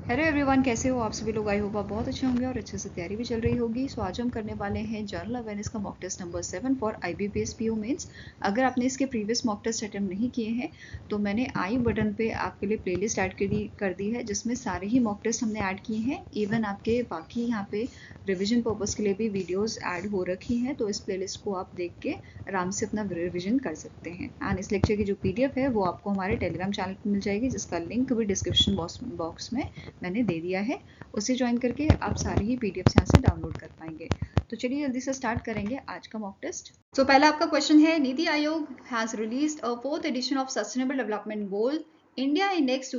Hello everyone, कैसे हो आप सभी लोग। आई होप आप बहुत अच्छे होंगे और अच्छे से तैयारी भी चल रही होगी। सो आज हम करने वाले हैं जनरल अवेयरनेस का mock test number 7 for IBPS PO mains. अगर आपने इसके प्रीवियस मॉक टेस्ट अटेम्प्ट नहीं किए हैं तो मैंने आई बटन पे आपके लिए प्लेलिस्ट ऐड कर दी है, जिसमें सारे ही मॉक टेस्ट हमने ऐड किए हैं। इवन आपके बाकी यहाँ पे रिविजन पर्पज़ के लिए भी वीडियोस ऐड हो रखी हैं, तो इस प्लेलिस्ट को आप देख के आराम से अपना रिविजन कर सकते हैं। एंड इस लेक्चर की जो PDF है वो आपको हमारे टेलीग्राम चैनल पर मिल जाएगी, जिसका लिंक भी डिस्क्रिप्शन बॉक्स में मैंने दे दिया है। उसे ज्वाइन करके आप सारी ही PDFs यहाँ से डाउनलोड कर पाएंगे। तो चलिए जल्दी से स्टार्ट करेंगे आज का मॉक टेस्ट। तो पहला आपका क्वेश्चन है, NITI Aayog has released a 4th edition of Sustainable Development Goal India Index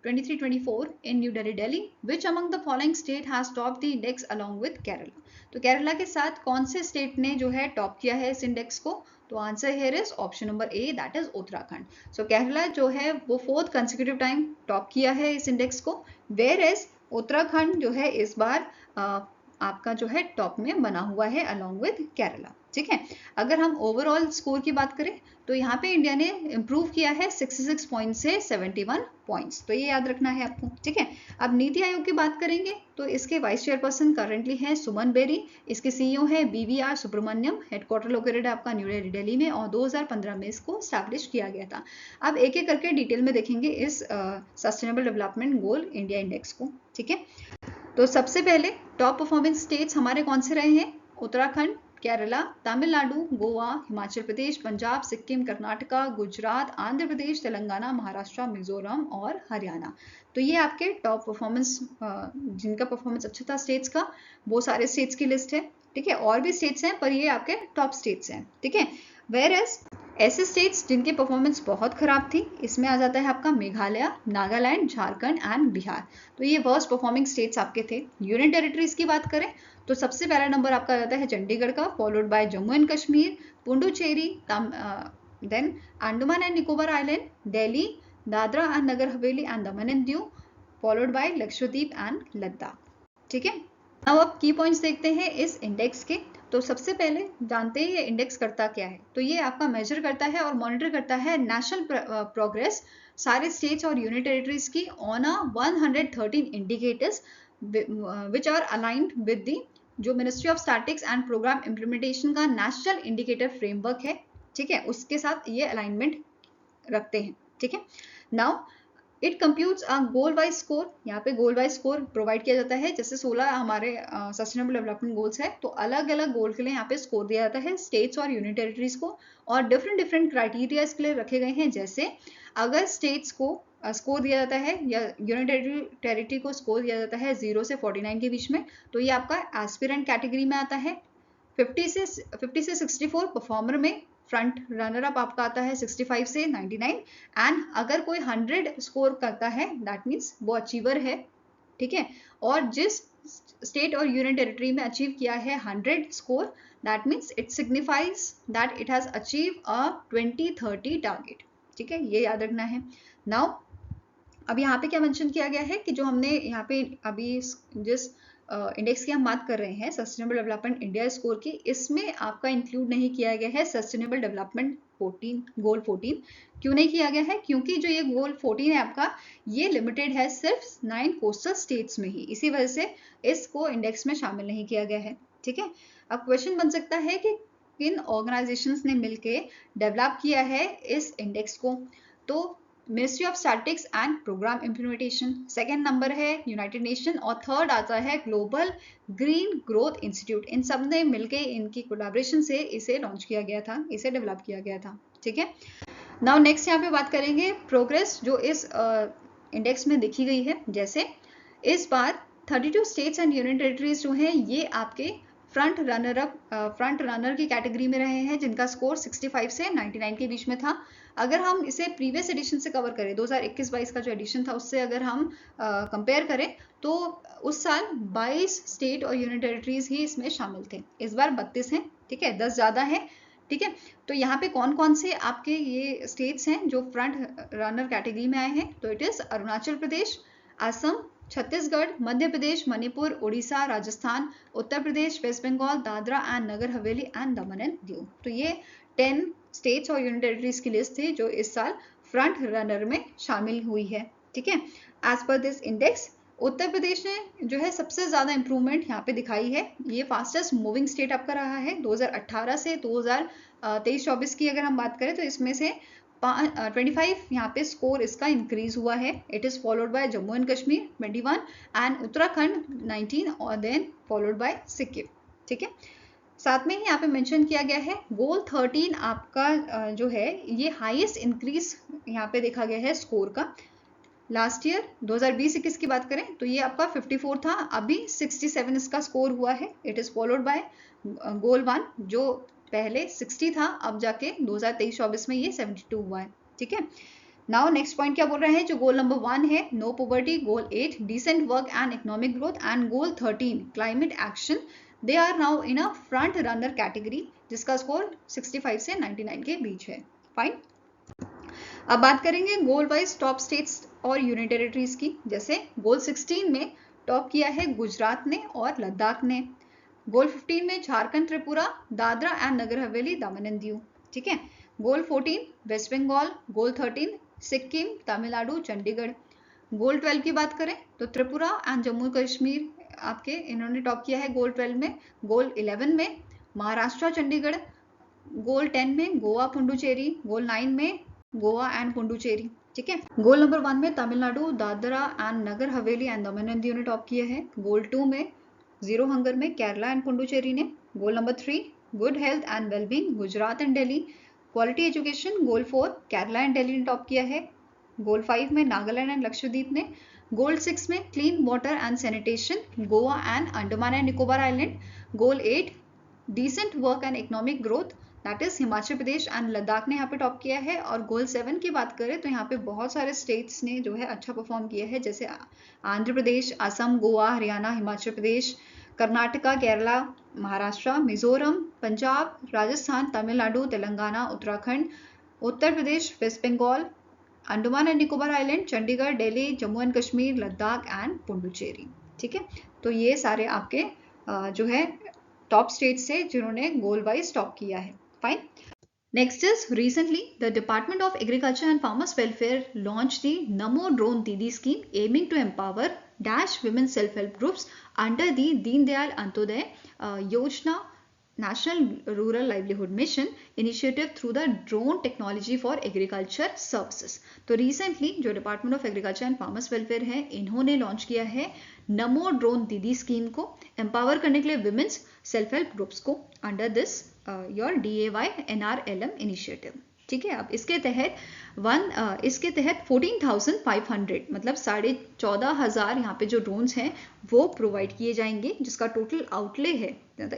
2024 in New Delhi, which among the following state has topped the index along with Kerala? तो केरला के साथ कौन से स्टेट ने जो है टॉप किया है इस इंडेक्स को? तो answer here is option number A, that is Uttarakhand. So Kerala जो है वो 4th कंसेक्यूटिव टाइम टॉप किया है इस इंडेक्स को, वेयर एज उत्तराखंड जो है इस बार आपका जो है टॉप में बना हुआ है अलोंग विद केरला। ठीक है, अगर हम ओवरऑल स्कोर की बात करें तो यहाँ पे इंडिया ने इम्प्रूव किया है 66 पॉइंट से 71 पॉइंट्स, तो ये याद रखना है आपको। ठीक है, अब नीति आयोग की बात करेंगे तो इसके वाइस चेयरपर्सन करेंटली हैं सुमन बेरी, इसके CEO है BVR सुब्रमण्यम, हेडक्वार्टर लोकेटेड है आपका न्यू दिल्ली में और 2015 में इसको स्टैब्लिश किया गया था। अब एक एक करके डिटेल में देखेंगे इस sustainable Development Goal India index को। ठीक है, तो सबसे पहले टॉप परफॉर्मिंग स्टेट्स हमारे कौन से रहे हैं? उत्तराखंड, केरला, तमिलनाडु, गोवा, हिमाचल प्रदेश, पंजाब, सिक्किम, कर्नाटका, गुजरात, आंध्र प्रदेश, तेलंगाना, महाराष्ट्र, मिजोरम और हरियाणा। तो ये आपके टॉप परफॉर्मेंस, जिनका परफॉर्मेंस अच्छा था स्टेट्स का, वो सारे स्टेट्स की लिस्ट है। ठीक है, और भी स्टेट्स हैं पर ये आपके टॉप स्टेट्स हैं। ठीक है, वेयर एज ऐसे स्टेट्स जिनकी परफॉर्मेंस बहुत खराब थी, इसमें आ जाता है आपका मेघालय, नागालैंड, झारखंड एंड बिहार। तो ये वर्स्ट परफॉर्मिंग स्टेट्स आपके थे। यूनियन टेरिटरीज की बात करें तो सबसे पहला नंबर आपका आ जाता है चंडीगढ़ का, followed by Jammu and Kashmir, Puducherry, then Andaman and Nicobar island, Delhi, Dadra and Nagar Haveli and Daman and Diu, followed by Lakshadweep and Ladakh. ठीक है, अब आप की पॉइंट्स देखते हैं इस इंडेक्स के। तो सबसे पहले जानते हैं ये इंडेक्स करता क्या है। तो ये आपका मेजर करता है और मॉनिटर करता है नेशनल प्रोग्रेस सारे स्टेट्स और यूनियन टेरिटरीज की on a 113 indicators which are aligned with the जो ministry of Statistics and Programme Implementation का नेशनल इंडिकेटर फ्रेमवर्क है। ठीक है, उसके साथ ये अलाइनमेंट रखते हैं। ठीक है, now it computes a goal wise score. यहाँ पे गोल वाइज स्कोर प्रोवाइड किया जाता है, जैसे 16 हमारे सस्टेनेबल डेवलपमेंट गोल्स है, तो अलग अलग गोल के लिए यहाँ पे स्कोर दिया जाता है स्टेट्स और यूनियन टेरिटरीज को, और डिफरेंट डिफरेंट क्राइटेरिया इसके लिए रखे गए हैं। जैसे अगर स्टेट्स को स्कोर दिया जाता है या यूनियन टेरिटरी को स्कोर दिया जाता है 0 से 49 के बीच में, तो ये आपका एस्पिरेंट कैटेगरी में आता है। 50 से 64 परफॉर्मर में, फ्रंट रनर अप आपका आता है 65 से 99, एंड अगर कोई 100 स्कोर करता है दैट मीन्स वो अचीवर है। ठीक है, और जिस स्टेट और यूनियन टेरिटरी में अचीव किया है 100 score, that means it signifies that it has achieve a 2030 target. ठीक है, ये याद रखना है। नाउ अब यहाँ पे क्या मेंशन किया गया है कि जो हमने यहाँ पे अभी जिस इंडेक्स की हम बात कर रहे हैं सस्टेनेबल डेवलपमेंट इंडिया स्कोर की, इसमें आपका इंक्लूड नहीं किया गया है सस्टेनेबल डेवलपमेंट 14 गोल 14। क्यों नहीं किया गया है? क्योंकि जो ये गोल 14 है आपका, ये लिमिटेड है सिर्फ 9 कोस्टल स्टेट्स में ही, इसी वजह से इसको इंडेक्स में शामिल नहीं किया गया है। ठीक है, अब क्वेश्चन बन सकता है कि किन ऑर्गेनाइजेशंस ने मिलकर डेवलप किया है इस इंडेक्स को? तो Ministry of Statistics and Programme Implementation, second number है यूनाइटेड नेशन, और थर्ड आता है ग्लोबल ग्रीन ग्रोथ इंस्टीट्यूट। इन सब ने मिलके इनकी कोलैबोरेशन से इसे लॉन्च किया गया था, इसे डेवलप किया गया था। ठीक है, नाउ नेक्स्ट यहाँ पे बात करेंगे प्रोग्रेस जो इस इंडेक्स में देखी गई है। जैसे इस बार 32 स्टेट्स एंड यूनियन टेरिटरीज जो हैं ये आपके फ्रंट रनर की कैटेगरी में रहे हैं, जिनका स्कोर 65 से 99 के बीच में था। अगर हम इसे प्रीवियस एडिशन से कवर करें, 2021-22 का जो एडिशन था उससे अगर हम कंपेयर करें तो उस साल 22 स्टेट और यूनियन टेरिटरीज ही इसमें शामिल थे, इस बार 32 हैं। ठीक है, 10 ज़्यादा है। ठीक है, तो यहाँ पे कौन कौन से आपके ये स्टेट्स हैं जो फ्रंट रनर कैटेगरी में आए हैं? तो it is Arunachal Pradesh, Assam, Chhattisgarh, Madhya Pradesh, Manipur, Orissa, Rajasthan, Uttar Pradesh, West Bengal, Dadra and Nagar Haveli and Daman and Diu. तो ये 10 स्टेट्स और यूनियन टेरिटरीज की लिस्ट थी जो इस साल फ्रंट रनर में शामिल हुई है। ठीक है, as per this index Uttar Pradesh ने जो है सबसे ज़्यादा इंप्रूवमेंट यहाँ पे दिखाई है। ये फास्टेस्ट मूविंग स्टेट आपका रहा है 2018 से 2023-24 की अगर हम बात करें तो इसमें से 25 यहाँ पे स्कोर इसका इंक्रीज हुआ है। It is followed by Jammu and Kashmir 21 and Uttarakhand 19 और देन फॉलोड बाय सिक्किम। ठीक है, साथ में ही यहाँ पे मेंशन किया गया है गोल 13 आपका जो है ये हाईएस्ट इंक्रीज यहाँ पे देखा गया है स्कोर का। लास्ट ईयर 2020-21 की बात करें तो ये आपका 54 था, अभी 67 इसका स्कोर हुआ है। इट इज फॉलोड बाय गोल 1 जो पहले 60 था, अब जाके 2023-24 में ये 72 हुआ है। ठीक है, नाउ नेक्स्ट पॉइंट क्या बोल रहा है, जो गोल नंबर 1 है no poverty, goal 8 decent work and economic growth and goal 13 climate action, they are now in a front runner category जिसका स्कोर 65 से 99 के बीच है। फाइन, अब बात करेंगे गोल वाइज टॉप स्टेट्स और यूनियन टेरिटरीज की। जैसे गोल 16 में टॉप किया है गुजरात ने और लद्दाख ने। गोल 15 में Jharkhand, Tripura, Dadra and Nagar Haveli, Daman and Diu. ठीक है, गोल 14 वेस्ट बंगाल, गोल 13 सिक्किम, तमिलनाडु, चंडीगढ़। गोल 12 की बात करें तो त्रिपुरा एंड जम्मू कश्मीर आपके इन्होंने टॉप किया है गोल 12 में। गोल 11 में महाराष्ट्र, चंडीगढ़। गोल 10 में गोवा, पुडुचेरी। गोल 9 में गोवा एंड पुडुचेरी। ठीक है, गोल नंबर 1 में Tamil Nadu, Dadra and Nagar Haveli and Daman and Diu ने टॉप किया है। गोल 2 में जीरो हंगर में केरला एंड पुडुचेरी ने। Goal number 3 good health and wellbeing, Gujarat and Delhi. Quality education goal 4 Kerala and Delhi ने टॉप किया है। गोल 5 में नागालैंड एंड लक्षद्वीप ने। गोल 6 में clean water and sanitation, Goa and Andaman and Nicobar island. Goal 8 decent work and economic growth, that is Himachal Pradesh and Ladakh ने यहाँ पे टॉप किया है। और गोल 7 की बात करें तो यहाँ पे बहुत सारे स्टेट्स ने जो है अच्छा परफॉर्म किया है, जैसे Andhra Pradesh, Assam, Goa, Haryana, Himachal Pradesh, Karnataka, Kerala, Maharashtra, Mizoram, Punjab, Rajasthan, Tamil Nadu, Telangana, Uttarakhand, Uttar Pradesh, West Bengal, Andaman and Nicobar island, Chandigarh, Delhi, Jammu and Kashmir, Ladakh and Puducherry. ठीक है, तो ये सारे आपके जो है टॉप स्टेट से जिन्होंने गोल वाइज टॉप किया है। Fine, next is recently the Department of Agriculture and Farmers Welfare launch the Namo drone Didi scheme aiming to empower dash women self-help groups under the Deen Dayal Antyodaya Yojana National Rural Livelihood Mission initiative through the drone technology for agriculture services। तो recently जो department of Agriculture and Farmers welfare है इन्होंने launch किया है नमो drone Didi scheme को empower करने के लिए विमेंस सेल्फ हेल्प ग्रुप्स को under this your DAY NRLM initiative. ठीक है, अब इसके तहत 14,500 मतलब 14,500 यहाँ पे जो ड्रोन्स हैं वो प्रोवाइड किए जाएंगे, जिसका टोटल आउटले है,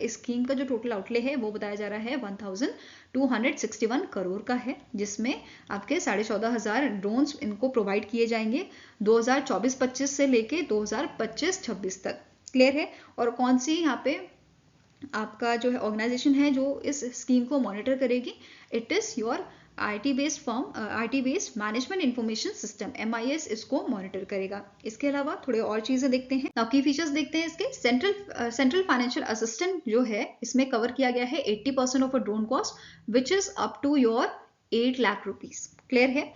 इस स्कीम का जो टोटल आउटले है वो बताया जा रहा है 1,261 करोड़ का है, जिसमें आपके 14,500 ड्रोन्स इनको प्रोवाइड किए जाएंगे 2024-25 से लेके 2025-26 तक। क्लियर है, और कौन सी यहाँ पे आपका जो है ऑर्गेनाइजेशन है जो इस स्कीम को मॉनिटर करेगी, it is your IT based form, IT based management information system MIS इसको मॉनिटर करेगा। इसके अलावा थोड़े और चीजें देखते हैं, की फीचर्स देखते हैं इसके। सेंट्रल फाइनेंशियल असिस्टेंट जो है इसमें कवर किया गया है 80% of a drone cost which is up to your 8 lakh rupees. Clear है,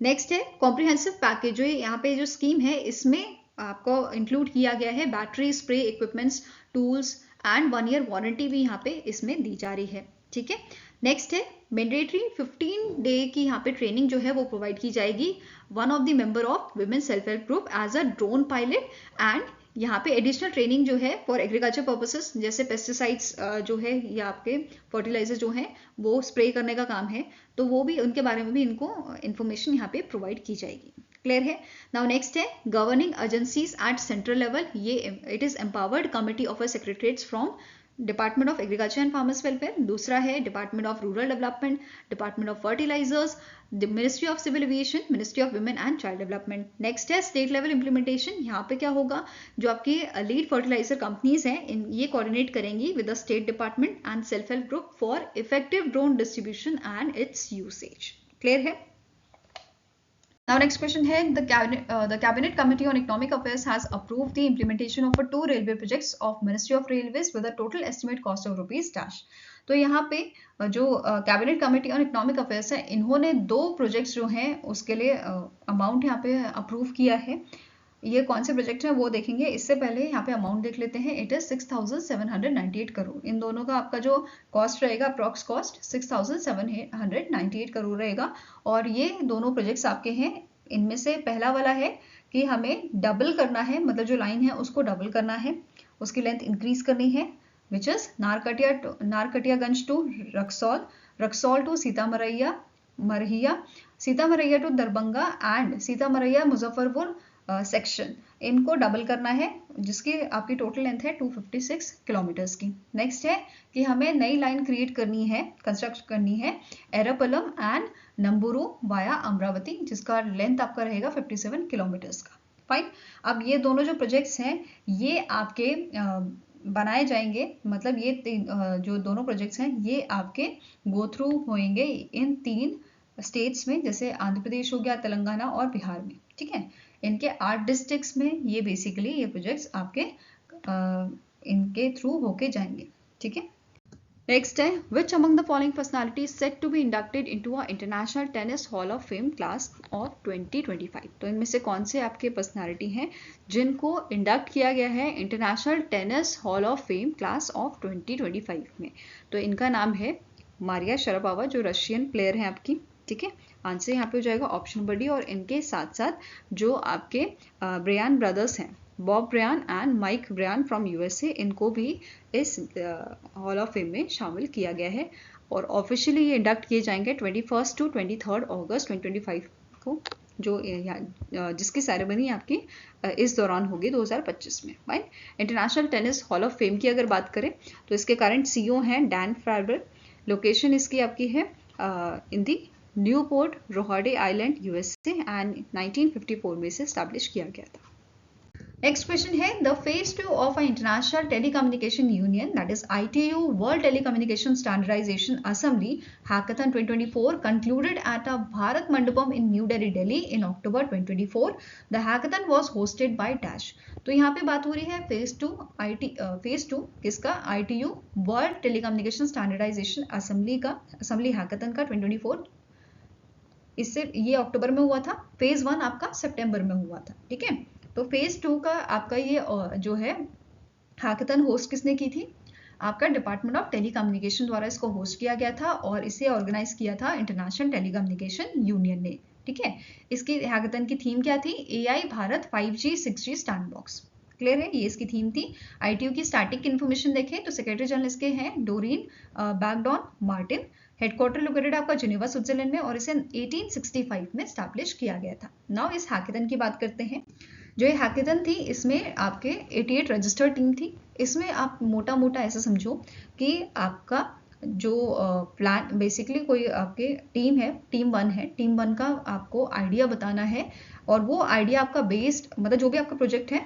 नेक्स्ट है कॉम्प्रिहेंसिव पैकेज, जो यहाँ पे जो स्कीम है इसमें आपको इंक्लूड किया गया है battery, spray equipments, tools and 1 year warranty भी यहाँ पे इसमें दी जा रही है। ठीक है, नेक्स्ट है मैंडेटरी 15 डे की यहाँ पे ट्रेनिंग जो है वो प्रोवाइड की जाएगी one of the member of women self help group as a drone pilot. And यहाँ पे एडिशनल ट्रेनिंग जो है फॉर एग्रीकल्चर पर्पसेस, जैसे पेस्टिसाइड्स जो है या आपके फर्टिलाइजर जो है वो स्प्रे करने का काम है, तो वो भी उनके बारे में भी इनको इन्फॉर्मेशन यहाँ पे प्रोवाइड की जाएगी। क्लियर है, नाउ नेक्स्ट है governing agencies at central level, ये it is empowered committee of secretaries from Department of Agriculture and Farmers Welfare. दूसरा है Department of Rural Development, Department of Fertilisers, the Ministry of Civil Aviation, Ministry of Women and Child Development. Next है state level implementation, यहाँ पे क्या होगा, जो आपकी lead fertiliser companies हैं ये कोऑर्डिनेट करेंगी with the state department and self help group for effective drone distribution and it's usage. Clear है, now next question है the cabinet committee on economic affairs has approved the implementation of 2 railway projects of ministry of railways with a total estimate cost of rupees dash। तो यहाँ पे जो cabinet committee on economic affairs है इन्होंने 2 projects जो हैं उसके लिए अमाउंट यहाँ पे अप्रूव किया है। ये कौन से प्रोजेक्ट हैं वो देखेंगे। इससे पहले यहाँ पे अमाउंट देख लेते हैं। It is 6,798 crore. इन दोनों का आपका जो कॉस्ट रहेगा, अप्रॉक्स कॉस्ट 6,798 करोड़ रहेगा। और ये दोनों प्रोजेक्ट्स आपके हैं। इनमें से पहला वाला है कि हमें डबल करना है, मतलब जो लाइन है उसको डबल करना है, उसकी लेंथ इंक्रीज करनी है, which is Narkatiaganj to Raxaul, Raxaul to Sitamarhi मरहिया, Sitamarhi to Darbhanga and Sitamarhi Muzaffarpur section, इनको डबल करना है, जिसकी आपकी टोटल लेंथ है 256 किलोमीटर्स की। नेक्स्ट है कि हमें नई लाइन क्रिएट करनी है, कंस्ट्रक्ट करनी है, एरापलम एंड नंबुरू वाया अमरावती, जिसका लेंथ आपका रहेगा 57 किलोमीटर्स का। फाइन। अब ये दोनों जो प्रोजेक्ट्स हैं ये आपके बनाए जाएंगे, मतलब ये जो दोनों प्रोजेक्ट्स हैं ये आपके गो थ्रू होंगे इन 3 स्टेट्स में, जैसे आंध्र प्रदेश हो गया, तेलंगाना और बिहार में। ठीक है, इनके 8 डिस्ट्रिक्ट्स में ये बेसिकली ये प्रोजेक्ट्स आपके इनके थ्रू होके जाएंगे। ठीक है, नेक्स्ट है which among the following personalities set to be inducted into a International Tennis Hall of Fame class of 2025। तो इनमें से कौन से आपके पर्सनालिटी हैं जिनको इंडक्ट किया गया है international Tennis Hall of Fame class of 2025 में। तो इनका नाम है मारिया शरापोवा, जो रशियन प्लेयर हैं आपकी। ठीक है, आंसर यहाँ पे हो जाएगा ऑप्शन नंबर डी। और इनके साथ साथ जो आपके ब्रियान ब्रदर्स हैं, Bob Bryan and Mike Bryan from USA, इनको भी इस हॉल ऑफ फेम में शामिल किया गया है। और ऑफिशियली ये इंडक्ट किए जाएंगे 21 टू 23 अगस्त 2025 को, जो जिसकी सेरेमनी आपकी इस दौरान होगी 2025 में। Fine. International Tennis Hall of Fame की अगर बात करें तो इसके करंट सीईओ हैं डैन फार्बर। लोकेशन इसकी आपकी है in the Newport Rhode Island USA and 1954 में से स्टैब्लिश किया गया था। नेक्स्ट क्वेश्चन है the phase 2 of a International Telecommunication Union that is ITU World Telecommunication Standardization Assembly hackathon 2024 concluded at a Bharat Mandapam in New Delhi, Delhi in October 2024. The hackathon was hosted by Dash. तो यहाँ पे बात हो रही है phase 2 किसका, ITU World Telecommunication Standardization Assembly hackathon का 2024। इससे ये अक्टूबर में हुआ था, फेज 1 आपका सितंबर में हुआ था। ठीक है, तो फेज 2 का आपका ये जो है हैकाथन होस्ट किसने की थी, आपका डिपार्टमेंट ऑफ टेलीकम्युनिकेशन द्वारा इसको होस्ट किया गया था और इसे ऑर्गेनाइज किया था इंटरनेशनल टेलीकम्युनिकेशन यूनियन ने। ठीक है, इसकी हैकाथन की थीम क्या थी, AI Bharat 5G 6G sandbox. Clear है, ये इसकी थीम थी। ITU की स्टैटिक इन्फॉर्मेशन देखें तो सेक्रेटरी जनरल इसके हैं डोरीन बैकडॉन मार्टिन। हेडक्वार्टर लोकेटेड आपका जिनेवा स्विट्जरलैंड में और इसे 1865 में स्टैब्लिश किया गया था। नाउ इस हैकाथन की बात करते हैं। जो ये हैकाथन थी इसमें आपके 88 रजिस्टर्ड टीम थी। इसमें आप मोटा मोटा ऐसा समझो कि आपका जो प्लान बेसिकली कोई आपके टीम है, टीम 1 है, टीम 1 का आपको आइडिया बताना है और वो आइडिया आपका बेस्ड, मतलब जो भी आपका प्रोजेक्ट है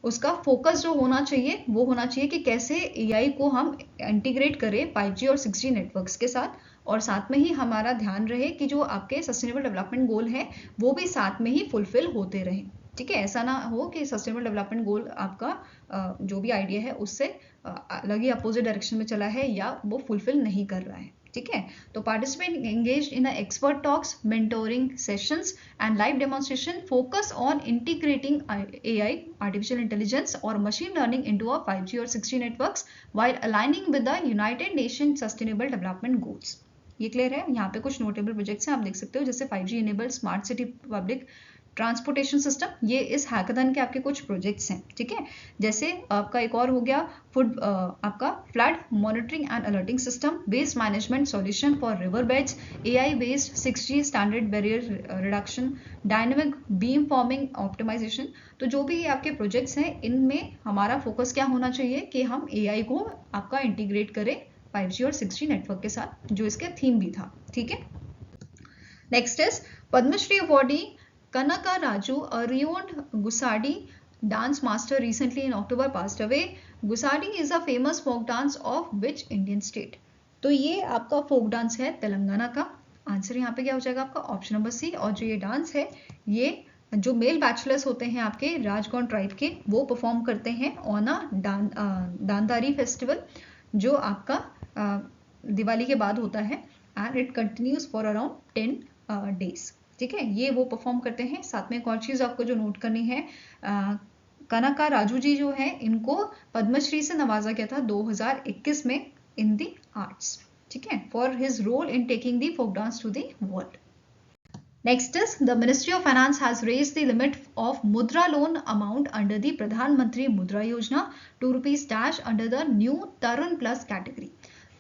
उसका फोकस जो होना चाहिए वो होना चाहिए कि कैसे AI को हम इंटीग्रेट करें 5G और 6G नेटवर्क्स के साथ, और साथ में ही हमारा ध्यान रहे कि जो आपके सस्टेनेबल डेवलपमेंट गोल है वो भी साथ में ही फुलफिल होते रहे। ठीक है, ऐसा ना हो कि सस्टेनेबल डेवलपमेंट गोल आपका जो भी आइडिया है उससे अलग ही अपोजिट डायरेक्शन में चला है या वो फुलफिल नहीं कर रहा है। ठीक है, तो participant engaged in expert talks, mentoring sessions and live demonstration focus on integrating AI artificial intelligence और machine learning into a 5G और 6G networks while aligning with the United Nation sustainable development goals. ये clear है। यहाँ पे कुछ notable projects हैं, आप देख सकते हो, जैसे 5G enabled smart city public transportation system, ये इस हैकाथन के आपके कुछ प्रोजेक्ट्स हैं। ठीक है, जैसे आपका एक और हो गया फूड आपका flood monitoring and alerting system, waste management solution for river beds, AI based 6G standard barrier reduction, dynamic beam forming optimisation. तो जो भी आपके प्रोजेक्ट्स हैं इनमें हमारा फोकस क्या होना चाहिए कि हम AI को आपका इंटीग्रेट करें 5G और 6G नेटवर्क के साथ, जो इसके थीम भी था। ठीक है, next is Padma Shri awardee Kanaka Raju, a renowned Gusadi dance master, recently in October passed away. Gusadi is a famous folk dance of which Indian state? तो ये आपका फोक डांस है तेलंगाना का। आंसर यहाँ पे क्या हो जाएगा आपका ऑप्शन नंबर सी। और जो ये डांस है ये जो मेल बैचलर्स होते हैं आपके राजगौंड ट्राइब के वो परफॉर्म करते हैं ऑन अ दानदारी फेस्टिवल, जो आपका दिवाली के बाद होता है and it continues for around 10 days। ठीक है, ये वो परफॉर्म करते हैं। साथ में एक और चीज आपको जो नोट करनी है, कनका राजू जी जो है इनको पद्मश्री से नवाजा गया था 2021 में इन दी आर्ट्स, ठीक है, for his role in taking the folk dance to the world. Next is the Ministry of Finance has raised the limit of Mudra loan amount under the Pradhan Mantri Mudra Yojana to rupees dash under the new Tarun Plus category.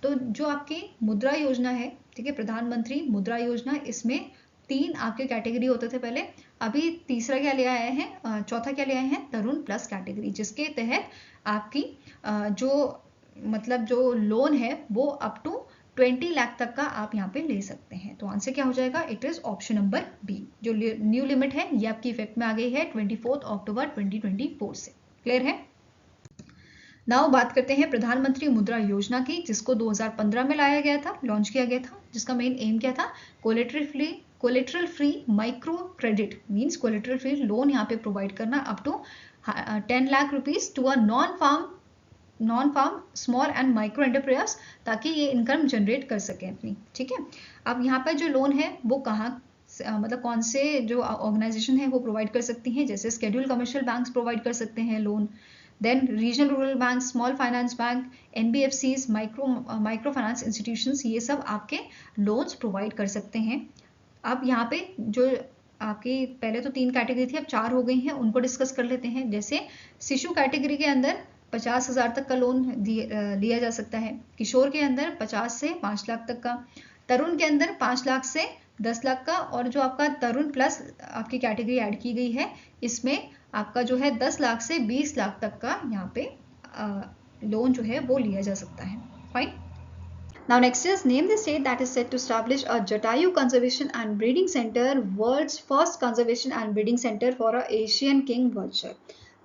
तो जो आपकी मुद्रा योजना है, ठीक है, प्रधानमंत्री मुद्रा योजना, इसमें 3 आपके कैटेगरी होते थे पहले, अभी तीसरा क्या ले आए हैं, चौथा क्या ले आए हैं, तरुण प्लस कैटेगरी, जिसके तहत आपकी जो मतलब जो लोन है वो अप टू 20 लाख तक का आप यहाँ पे ले सकते हैं। तो आंसर क्या हो जाएगा, it is option number B. जो न्यू लिमिट है ये आपकी इफेक्ट में आ गई है 24 अक्टूबर 2024 से। क्लियर है। नाउ बात करते हैं प्रधानमंत्री मुद्रा योजना की, जिसको 2015 में लाया गया था, लॉन्च किया गया था, जिसका मेन एम क्या था, collateral free micro credit means collateral free loan यहाँ पे प्रोवाइड करना up to 10 lakh rupees to a non farm small and micro enterprise, ताकि ये इनकम जनरेट कर सके अपनी, ठीक है। अब यहाँ पर जो लोन है वो कहाँ मतलब कौन से जो ऑर्गेनाइजेशन है वो प्रोवाइड कर सकती हैं, जैसे शेड्यूल कमर्शियल बैंक्स प्रोवाइड कर सकते हैं loan, then regional rural bank, small finance bank, NBFCs, micro finance institutions, ये सब आपके लोन्स प्रोवाइड कर सकते हैं। अब यहाँ पे जो आपकी पहले तो 3 कैटेगरी थी, अब 4 हो गई हैं, उनको डिस्कस कर लेते हैं। जैसे शिशु कैटेगरी के अंदर 50,000 तक का लोन लिया जा सकता है, किशोर के अंदर 50 से 5 लाख तक का, तरुण के अंदर 5 लाख से 10 लाख का, और जो आपका तरुण प्लस आपकी कैटेगरी ऐड की गई है इसमें आपका जो है 10 लाख से 20 लाख तक का यहाँ पे लोन जो है वो लिया जा सकता है। Fine. Now next is name the state that is set to establish a Jatayu Conservation and Breeding Center, world's first conservation and breeding center for a Asian king vulture.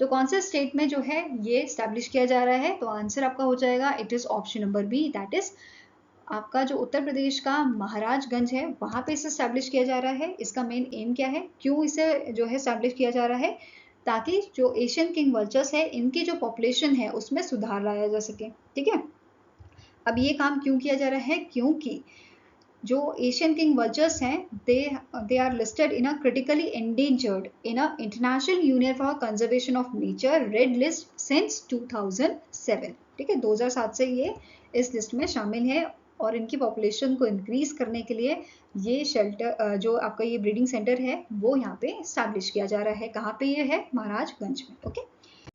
तो कौन से स्टेट में जो है ये स्टैब्लिश किया जा रहा है, तो आंसर आपका हो जाएगा it is option number B, that is आपका जो उत्तर प्रदेश का महाराजगंज है वहां पे इसे स्टैब्लिश किया जा रहा है। इसका मेन एम क्या है, क्यों इसे जो है स्टैब्लिश किया जा रहा है, ताकि जो एशियन किंग वल्चर्स है इनकी जो पॉपुलेशन है उसमें सुधार लाया जा सके, ठीक है। अब ये काम क्यों किया जा रहा है, क्योंकि जो एशियन किंग वल्चर्स हैं they are listed in a critically endangered in a International Union for Conservation of Nature red list since 2007, ठीक है, 2007 से ये इस लिस्ट में शामिल है, और इनकी पॉपुलेशन को इंक्रीज करने के लिए ये शेल्टर जो आपका ये ब्रीडिंग सेंटर है वो यहाँ पे स्टैब्लिश किया जा रहा है। कहाँ पे ये है, महाराजगंज में। ओके,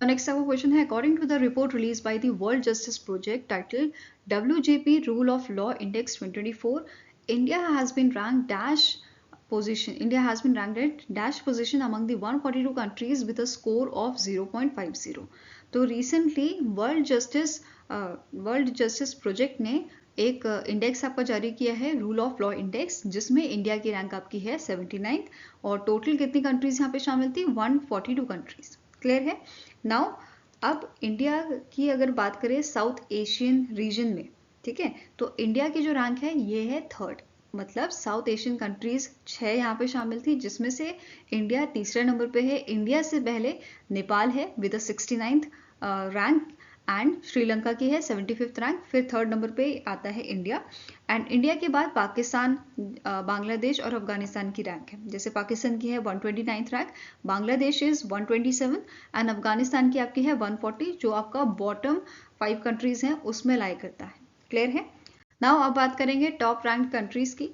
नेक्स्ट आपका क्वेश्चन है, according to the report release by the World Justice Project title WJP rule of law index 2024, India has been ranked at dash position among the 142 countries with a score of 0.50. तो recently world Justice project ने एक index आपका जारी किया है, rule of law index, जिसमें India की rank आपकी है 79, और टोटल कितनी कंट्रीज यहाँ पे शामिल थी, 142 कंट्रीज। क्लियर है। नाउ अब इंडिया की अगर बात करें साउथ एशियन रीजन में, ठीक है, तो इंडिया की जो रैंक है ये है 3rd, मतलब साउथ एशियन कंट्रीज 6 यहाँ पे शामिल थी, जिसमें से इंडिया तीसरे नंबर पे है। इंडिया से पहले नेपाल है with 69th rank, and Sri Lanka की है 75th रैंक, फिर 3rd नंबर पे आता है इंडिया, एंड इंडिया के बाद पाकिस्तान, बांग्लादेश और अफगानिस्तान की रैंक है। जैसे पाकिस्तान की है 129th rank, Bangladesh is 127 and Afghanistan की आपकी है 140, जो आपका बॉटम 5 कंट्रीज हैं उसमें लाई करता है। क्लियर है। नाउ अब बात करेंगे टॉप रैंक कंट्रीज की।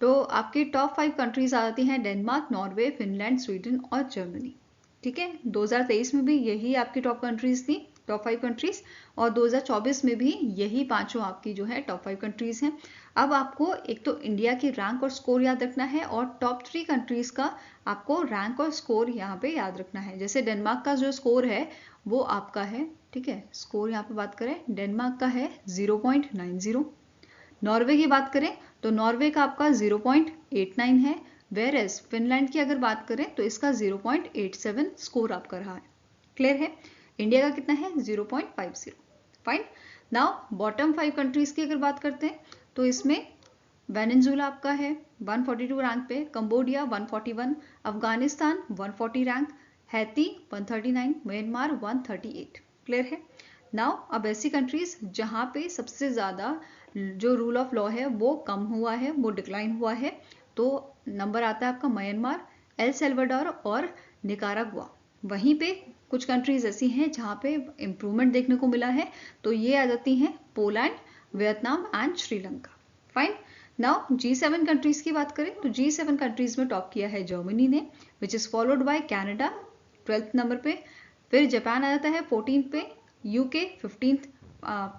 तो आपकी टॉप 5 कंट्रीज आती हैं डेनमार्क, नॉर्वे, फिनलैंड, स्वीडन और जर्मनी, ठीक है। 2023 में भी यही आपकी टॉप कंट्रीज थी, टॉप 5 कंट्रीज, और 2024 में भी यही पांचों आपकी जो है टॉप 5 कंट्रीज हैं। अब आपको एक तो इंडिया की रैंक और स्कोर याद रखना है, और टॉप 3 कंट्रीज का आपको रैंक और स्कोर यहाँ पे याद रखना है। जैसे डेनमार्क का जो स्कोर है वो आपका है, ठीक है, स्कोर यहाँ पे बात करें डेनमार्क का है 0.90। नॉर्वे की बात करें तो नॉर्वे का आपका 0.89 है, वेयर एज फिनलैंड की अगर बात करें तो इसका 0.87 स्कोर आपका रहा है। क्लियर है। इंडिया का कितना है 0.50। फाइन। नाउ बॉटम 5 कंट्रीज की अगर बात करते हैं तो इसमें वेनेजुएला आपका है 142 रैंक पे, Cambodia 141, Afghanistan 140 rank, Haiti 139, Myanmar 138। Clear है। नाउ अब ऐसी कंट्रीज जहां पे सबसे ज्यादा जो रूल ऑफ लॉ है वो कम हुआ है, वो डिक्लाइन हुआ है, तो नंबर आता है आपका म्यांमार, एल सल्वाडोर और निकारागुआ। वहीं पे कुछ कंट्रीज ऐसी हैं जहाँ पे इम्प्रूवमेंट देखने को मिला है, तो ये आ जाती हैं Poland, Vietnam and Sri Lanka. Fine. Now G7 countries की बात करें तो G7 कंट्रीज में टॉप किया है जर्मनी ने, which is followed by Canada 12th number पे, फिर जापान आ जाता है 14th पे, यूके 15th,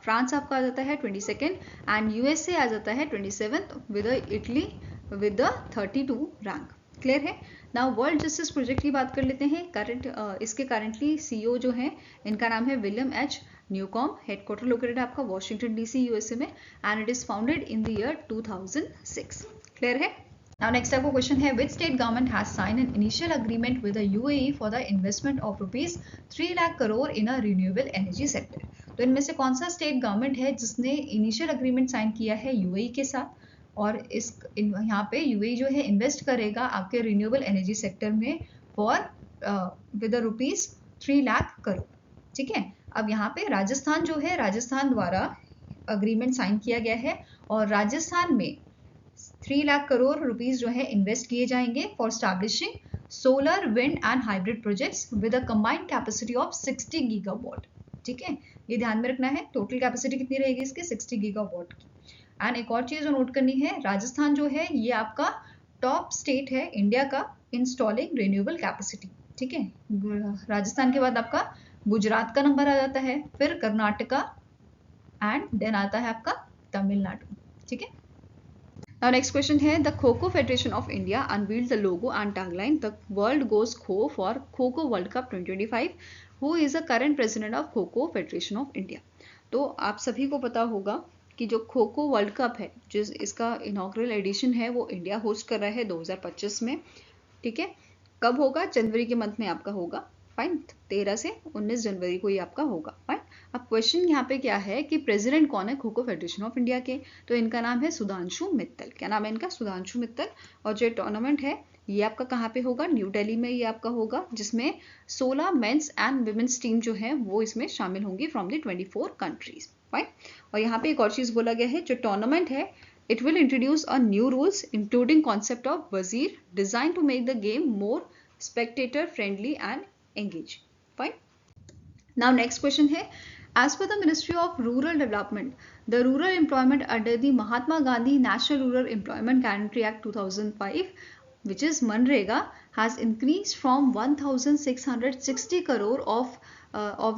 फ्रांस आपका आ जाता है 22nd एंड यूएसए आ जाता है 27th with Italy with the 32 rank. Clear है। नाउ वर्ल्ड जस्टिस प्रोजेक्ट की बात कर लेते हैं। इसके करंटली सीईओ जो हैं इनका नाम है William H Newcom, headquarter located आपका वॉशिंगटन डीसी यूएसए में, and it is founded in the year 2006। Clear है। Now next आपको क्वेश्चन है, which state government has signed an initial agreement with the UAE for the investment of rupees 3 lakh crore in a renewable energy sector? तो इनमें से कौन सा state government है जिसने इनिशियल अग्रीमेंट साइन किया है यूएई के साथ, और यहाँ पे यूएई जो है इन्वेस्ट करेगा आपके रिन्यूएबल एनर्जी सेक्टर में for with rupees 3 lakh crore. ठीक है। अब यहाँ पे राजस्थान जो है, राजस्थान द्वारा अग्रीमेंट साइन किया गया है और राजस्थान में 3 लाख करोड़ रुपीस जो है इन्वेस्ट किए जाएंगे for establishing solar, wind and hybrid projects with a combined capacity of 60 gigawatt. ठीक है, ये ध्यान में रखना है। टोटल कैपेसिटी कितनी रहेगी इसकी? 60 गीगावाट की। एंड एक और चीज जो नोट करनी है, राजस्थान जो है ये आपका टॉप स्टेट है इंडिया का इंस्टॉलिंग रिन्यूएबल कैपेसिटी। ठीक है, राजस्थान के बाद आपका गुजरात का नंबर आ जाता है, फिर कर्नाटका एंड देन आता है आपका तमिलनाडु। ठीक है। Now next question है, the Kho-Kho Federation of India unveiled the logo and tagline "The World Goes Kho" for Kho-Kho World Cup 2025. Who is the current president of Kho-Kho Federation of India? तो आप सभी को पता होगा कि जो kho kho world cup है, जिस इसका इनॉग्रल एडिशन है वो इंडिया होस्ट कर रहा है 2025 में। ठीक है, कब होगा? जनवरी के मंथ में आपका होगा। फाइन, 13 से 19 जनवरी को ये आपका होगा। फाइन। अब क्वेश्चन यहाँ पे क्या है कि प्रेसिडेंट कौन है kho kho federation of India के? तो इनका नाम है सुधांशु मित्तल। क्या नाम है इनका? सुधांशु मित्तल। और जो टूर्नामेंट है ये आपका कहाँ पे होगा? न्यू दिल्ली में ये आपका होगा, जिसमें 16 मेंस एंड वुमेन्स टीम जो है वो इसमें शामिल होंगी फ्रॉम द 24 कंट्रीज। फाइन। और यहाँ पे एक और चीज बोला गया है, जो टूर्नामेंट है it will introduce a new rules including concept of वजीर design to make the game more spectator friendly and engaging. Fine. Now next question है, as per the Ministry of Rural Development, the rural employment under the Mahatma Gandhi National Rural Employment Guarantee Act 2005, which is Manrega, has increased from 1,660 crore of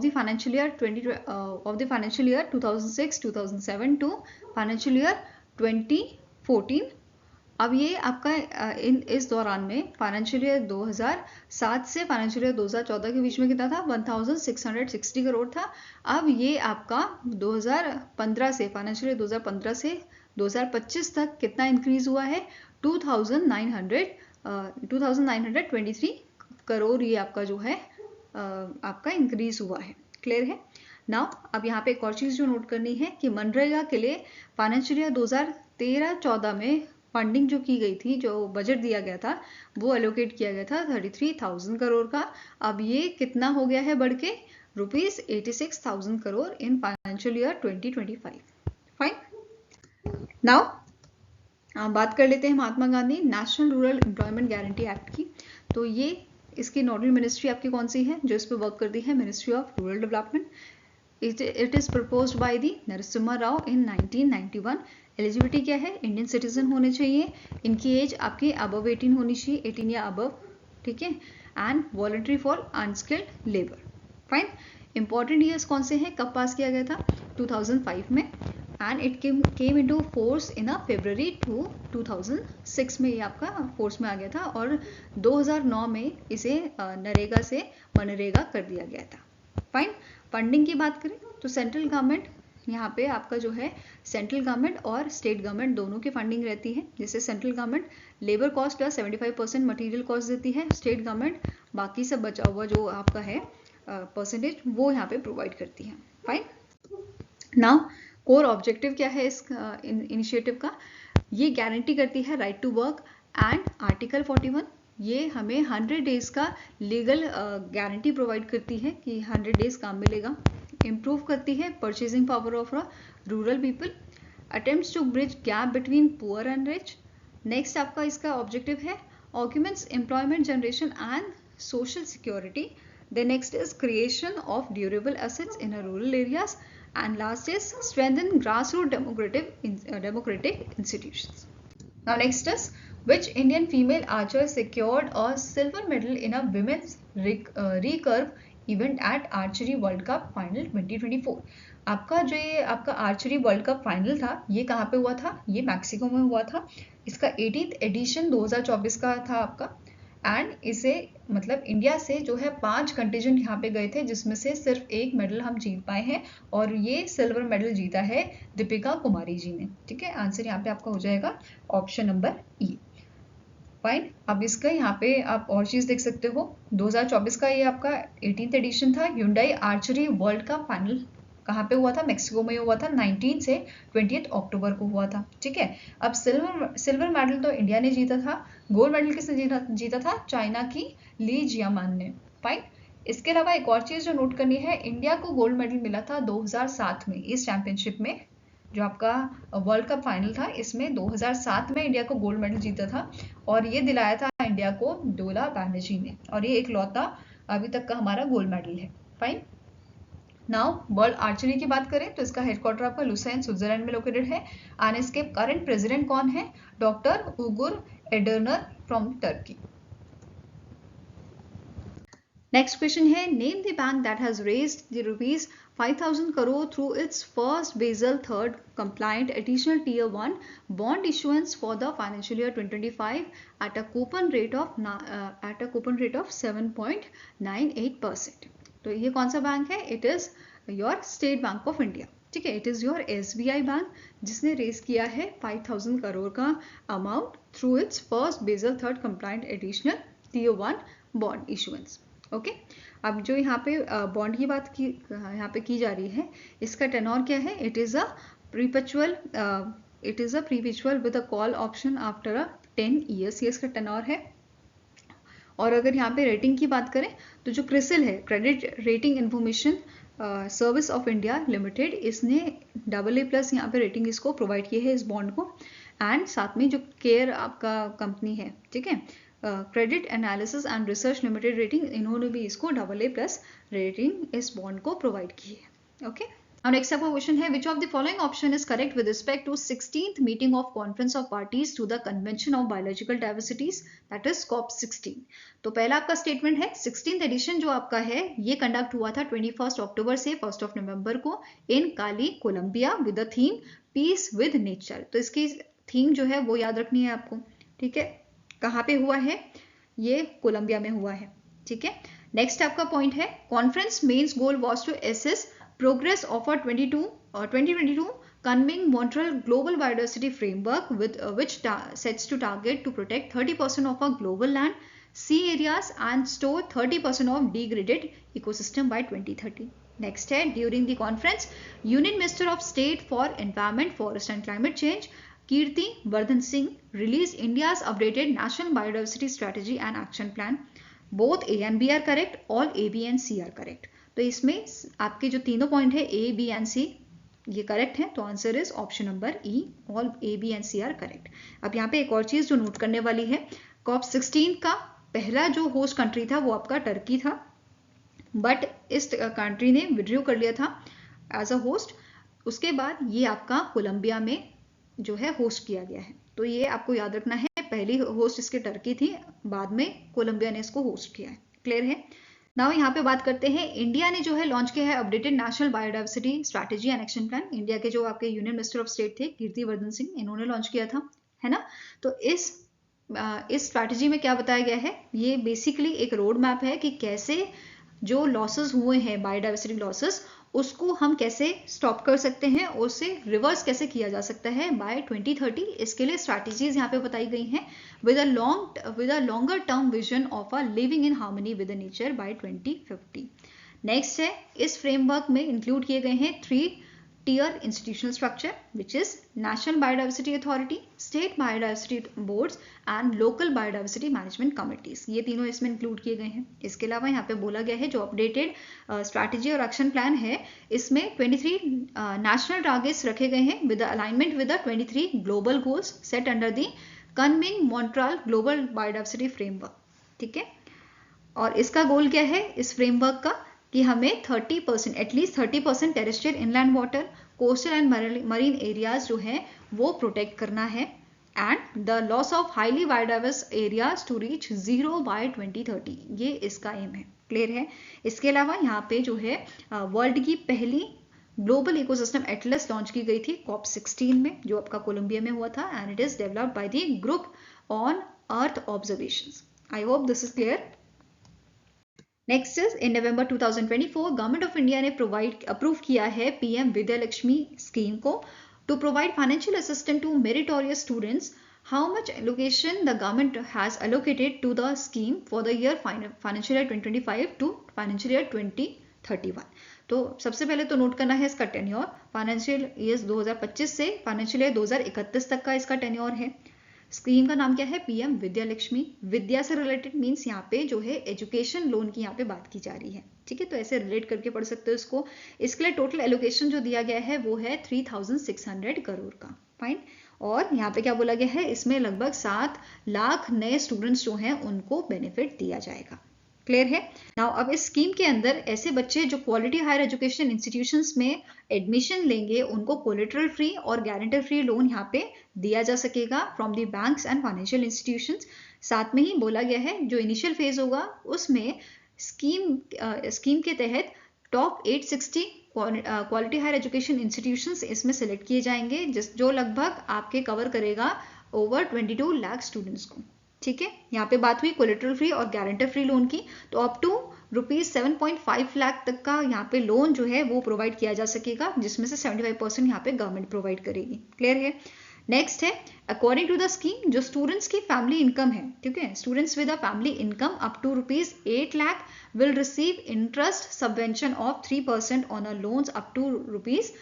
the financial year 2006-2007 to financial year 2014. अब ये आपका इस दौरान में financial year 2007 से financial year 2014 के बीच में कितना था? 1660 करोड़ था। अब ये आपका 2015 से फाइनेंशियल ईयर 2015 से 2025 तक कितना इंक्रीज हुआ है? 2923 करोड़ ये आपका जो है आपका इंक्रीज हुआ है। क्लियर है। नाउ अब यहाँ पे एक और चीज जो नोट करनी है कि मनरेगा के लिए फाइनेंशियल ईयर 2013-14 में फंडिंग जो की गई थी, जो बजट दिया गया था, वो एलोकेट किया गया था 33,000 करोड़ का। अब ये कितना हो गया है बढ़ के? Rupees 86,000 crore in financial year 2025। Fine. Now बात कर लेते हैं Mahatma Gandhi National Rural Employment Guarantee Act की। तो ये इसकी नोडल मिनिस्ट्री आपकी कौन सी है जो इस पर वर्क करती है? Ministry of Rural development. It is proposed by the Narasimha Rao in 1991। Eligibility क्या है? इंडियन सिटीजन होने चाहिए, इनकी एज आपकी अबव 18 होनी चाहिए, 18 या अबव। ठीक है, and voluntary for unskilled labour. Fine. Important years कौन से हैं? कब पास किया गया था? 2005 में, and it came into force in February 2006 में ये आपका फोर्स में आ गया था, और 2009 में इसे नरेगा से मनरेगा कर दिया गया था। फाइन। फंडिंग की बात करें तो सेंट्रल गवर्नमेंट यहाँ पे आपका जो है सेंट्रल गवर्नमेंट और स्टेट गवर्नमेंट दोनों की फंडिंग रहती है। जैसे central government labour cost plus 75% material cost देती है, स्टेट गवर्नमेंट बाकी सब बचा हुआ जो आपका है परसेंटेज वो यहाँ पे प्रोवाइड करती है। फाइन। नाउ कोर ऑब्जेक्टिव क्या है इस इनिशिएटिव का? ये गारंटी करती है right to work and article 41। ये हमें 100 डेज का लीगल गारंटी प्रोवाइड करती है कि 100 डेज काम मिलेगा। इम्प्रूव करती है purchasing power of rural people, attempts to bridge gap between poor and rich, next आपका इसका ऑब्जेक्टिव है augments employment generation and social security. The next is creation of durable assets in rural areas, and last is strengthen grassroots democratic institutions. Now next is which Indian female archer secured a silver medal in a women's recurve event at Archery World Cup Final 2024. आपका जो ये आपका archery world cup final था ये कहाँ पे हुआ था? ये मैक्सिको में हुआ था. इसका 18th एडिशन 2024 का था आपका. एंड इसे मतलब इंडिया से जो है 5 कंटिजेंट यहाँ पे गए थे जिसमें से सिर्फ एक मेडल हम जीत पाए हैं और ये सिल्वर मेडल जीता है दीपिका कुमारी जी ने. ठीक है, आंसर यहाँ पे आपका हो जाएगा ऑप्शन नंबर ई. फाइन. अब इसका यहाँ पे आप और चीज देख सकते हो. 2024 का ये आपका 18th एडिशन था. Hyundai आर्चरी वर्ल्ड का फाइनल कहाँ पे हुआ था? मैक्सिको में हुआ था. 19 से 20 अक्टूबर को हुआ था. ठीक है. अब सिल्वर मेडल तो इंडिया ने जीता था. गोल्ड मेडल किसने जीता था? चाइना की ली जियामान ने. फाइन. इसके अलावा एक और चीज जो नोट करनी है, इंडिया को गोल्ड मेडल मिला था 2007 में इस चैंपियनशिप में. जो आपका वर्ल्ड कप फाइनल था इसमें 2007 में इंडिया को गोल्ड मेडल जीता था और ये दिलाया था इंडिया को डोला बैनर्जी ने और ये एक लौता अभी तक का हमारा गोल्ड मेडल है. फाइन. नाउ वर्ल्ड आर्चरी की बात करें तो इसका हेडक्वार्टर आपका लुसाइन स्विट्जरलैंड में लोकेटेड है. एंड इसके करंट प्रेसिडेंट कौन है? Doctor Ugur Erdener from Turkey. Next question है name the bank that has raised the rupees 5,000 crore through its first Basel III compliant additional tier 1 bond issuance for the financial year 2025 at a coupon rate of 7.98%. तो ये कौन सा bank है? It is your state bank of India. ठीक है, it is your SBI bank जिसने raise किया है 5,000 करोड़ का amount through its first Basel third compliant additional tier 1 bond issuance. Okay. अब जो यहाँ पे बॉन्ड की बात की यहाँ पे की जा रही है, इसका टेनोर क्या है? It is a perpetual with a call option after a 10 years. ये इसका टेनोर है. और अगर यहाँ पे रेटिंग की बात करें तो जो क्रिसिल है, credit rating information service of India limited, इसने AA+ यहाँ पे रेटिंग इसको प्रोवाइड की है इस बॉन्ड को. एंड साथ में जो केयर आपका कंपनी है, ठीक है, credit analysis and research limited rating, इन्होंने भी इसको AA+ रेटिंग इस बॉन्ड को प्रोवाइड की है. ओके. Now next आपका क्वेश्चन है which of the following option is correct with respect to 16th meeting of Conference of Parties to the Convention of Biological Diversities, that is COP16. तो पहला आपका statement है 16th addition जो आपका है ये कंडक्ट हुआ था 21 अक्टूबर से 1 नवंबर को in Cali Colombia with the theme peace with nature. तो इसकी थीम जो है वो याद रखनी है आपको. ठीक है, कहाँ पे हुआ है? ये कोलंबिया में हुआ है. ठीक है. नेक्स्ट आपका पॉइंट है conference mains goal was to assess progress of a 2022 Kunming Montreal Global Biodiversity Framework with which sets to target to protect 30% of our global land, sea areas and store 30% of degraded ecosystem by 2030. Next है during the conference, Union Minister of State for Environment, Forest and Climate Change Kirti Vardhan Singh released India's updated National Biodiversity Strategy and Action Plan. Both A and B are correct, all A, B and C are correct. तो इसमें आपके जो तीनों point है A, B and C ये correct है. तो answer is option number E, all A, B and C are correct. अब यहाँ पे एक और चीज जो नोट करने वाली है, COP16 का पहला जो होस्ट कंट्री था वो आपका टर्की था, बट इस कंट्री ने विड्रू कर लिया था एज अ होस्ट. उसके बाद ये आपका कोलंबिया में जो है होस्ट किया गया है. तो ये आपको याद रखना है, पहली होस्ट इसके टर्की थी, बाद में कोलंबिया ने इसको होस्ट किया है. क्लियर है. नाउ यहाँ पे बात करते हैं इंडिया ने जो है लॉन्च किया है updated national biodiversity strategy and action plan. India के जो आपके यूनियन मिनिस्टर ऑफ स्टेट थे कीर्ति वर्धन सिंह, इन्होंने लॉन्च किया था, है ना. तो इस स्ट्रैटेजी में क्या बताया गया है? ये बेसिकली एक रोड मैप है कि कैसे जो लॉसेस हुए हैं बायोडाइवर्सिटी लॉसेस उसको हम कैसे स्टॉप कर सकते हैं, उससे रिवर्स कैसे किया जा सकता है बाय 2030. इसके लिए स्ट्रैटेजीज यहाँ पे बताई गई हैं with a longer term vision of a living in harmony with the nature by 2050. Next है इस फ्रेमवर्क में इंक्लूड किए गए हैं 3-tier institutional structure which is National Biodiversity Authority, State Biodiversity Boards and Local Biodiversity Management Committees. ये तीनों इसमें include किए गए हैं. इसके अलावा यहाँ पे बोला गया है जो अपडेटेड स्ट्रैटेजी और एक्शन प्लान है इसमें 23 नेशनल टारगेट्स रखे गए हैं with alignment with the 23 global goals set under the Kunming Montreal Global Biodiversity Framework, ठीक है। और इसका गोल क्या है इस फ्रेमवर्क का, कि हमें 30% at least 30% terrestrial inland water, coastal and marine areas जो है वो प्रोटेक्ट करना है, and the loss of highly biodiverse areas to reach 0 by 2030, ये इसका एम है। क्लियर है। इसके अलावा यहाँ पे जो है वर्ल्ड की पहली ग्लोबल इकोसिस्टम एटलस लॉन्च की गई थी COP16 में, जो आपका कोलंबिया में हुआ था, and it is developed by the Group on Earth Observations. I hope this is clear. Next is in November 2024 government of India ने अप्रूव किया है PM विद्या लक्ष्मी स्कीम को to provide financial assistance to meritorious students. How much allocation the government has allocated to the scheme for the year financial year 2025 to financial year 2031। तो सबसे पहले तो note करना है इसका टेन्योर, फाइनेंशियल ईयर 2025 से financial year 2031 तक का इसका टेन्योर है। स्कीम का नाम क्या है PM विद्या लक्ष्मी। विद्या से रिलेटेड मीन्स यहाँ पे जो है एजुकेशन लोन की यहाँ पे बात की जा रही है, ठीक है। तो ऐसे रिलेट करके पढ़ सकते हो इसको। इसके लिए टोटल एलोकेशन जो दिया गया है वो है 3600 करोड़ का। फाइन। और यहाँ पे क्या बोला गया है, इसमें लगभग 7 लाख नए स्टूडेंट्स जो हैं उनको बेनिफिट दिया जाएगा। क्लियर है। नाउ अब इस स्कीम के अंदर ऐसे बच्चे जो क्वालिटी हायर एजुकेशन इंस्टीट्यूशंस में एडमिशन लेंगे उनको कोलेटरल फ्री और गारंटर फ्री लोन यहाँ पे दिया जा सकेगा from the banks and financial institutions. साथ में ही बोला गया है जो इनिशियल फेज होगा उसमें स्कीम के तहत top 860 quality higher education institutions इसमें सेलेक्ट किए जाएंगे, जो लगभग आपके कवर करेगा ओवर 22 लाख स्टूडेंट्स को, ठीक है। यहाँ पे बात हुई कोलेटरल फ्री और गारंटर फ्री लोन की, तो अप टू ₹7.5 लाख तक का यहाँ पे लोन जो है वो प्रोवाइड किया जा सकेगा, जिसमें से 75% यहाँ पे गवर्नमेंट प्रोवाइड करेगी। क्लियर है। नेक्स्ट है अकॉर्डिंग टू द स्कीम जो स्टूडेंट्स की फैमिली इनकम है, ठीक है, students with a family income up to ₹8 lakh will receive interest subvention of 3% on a loans up to ₹10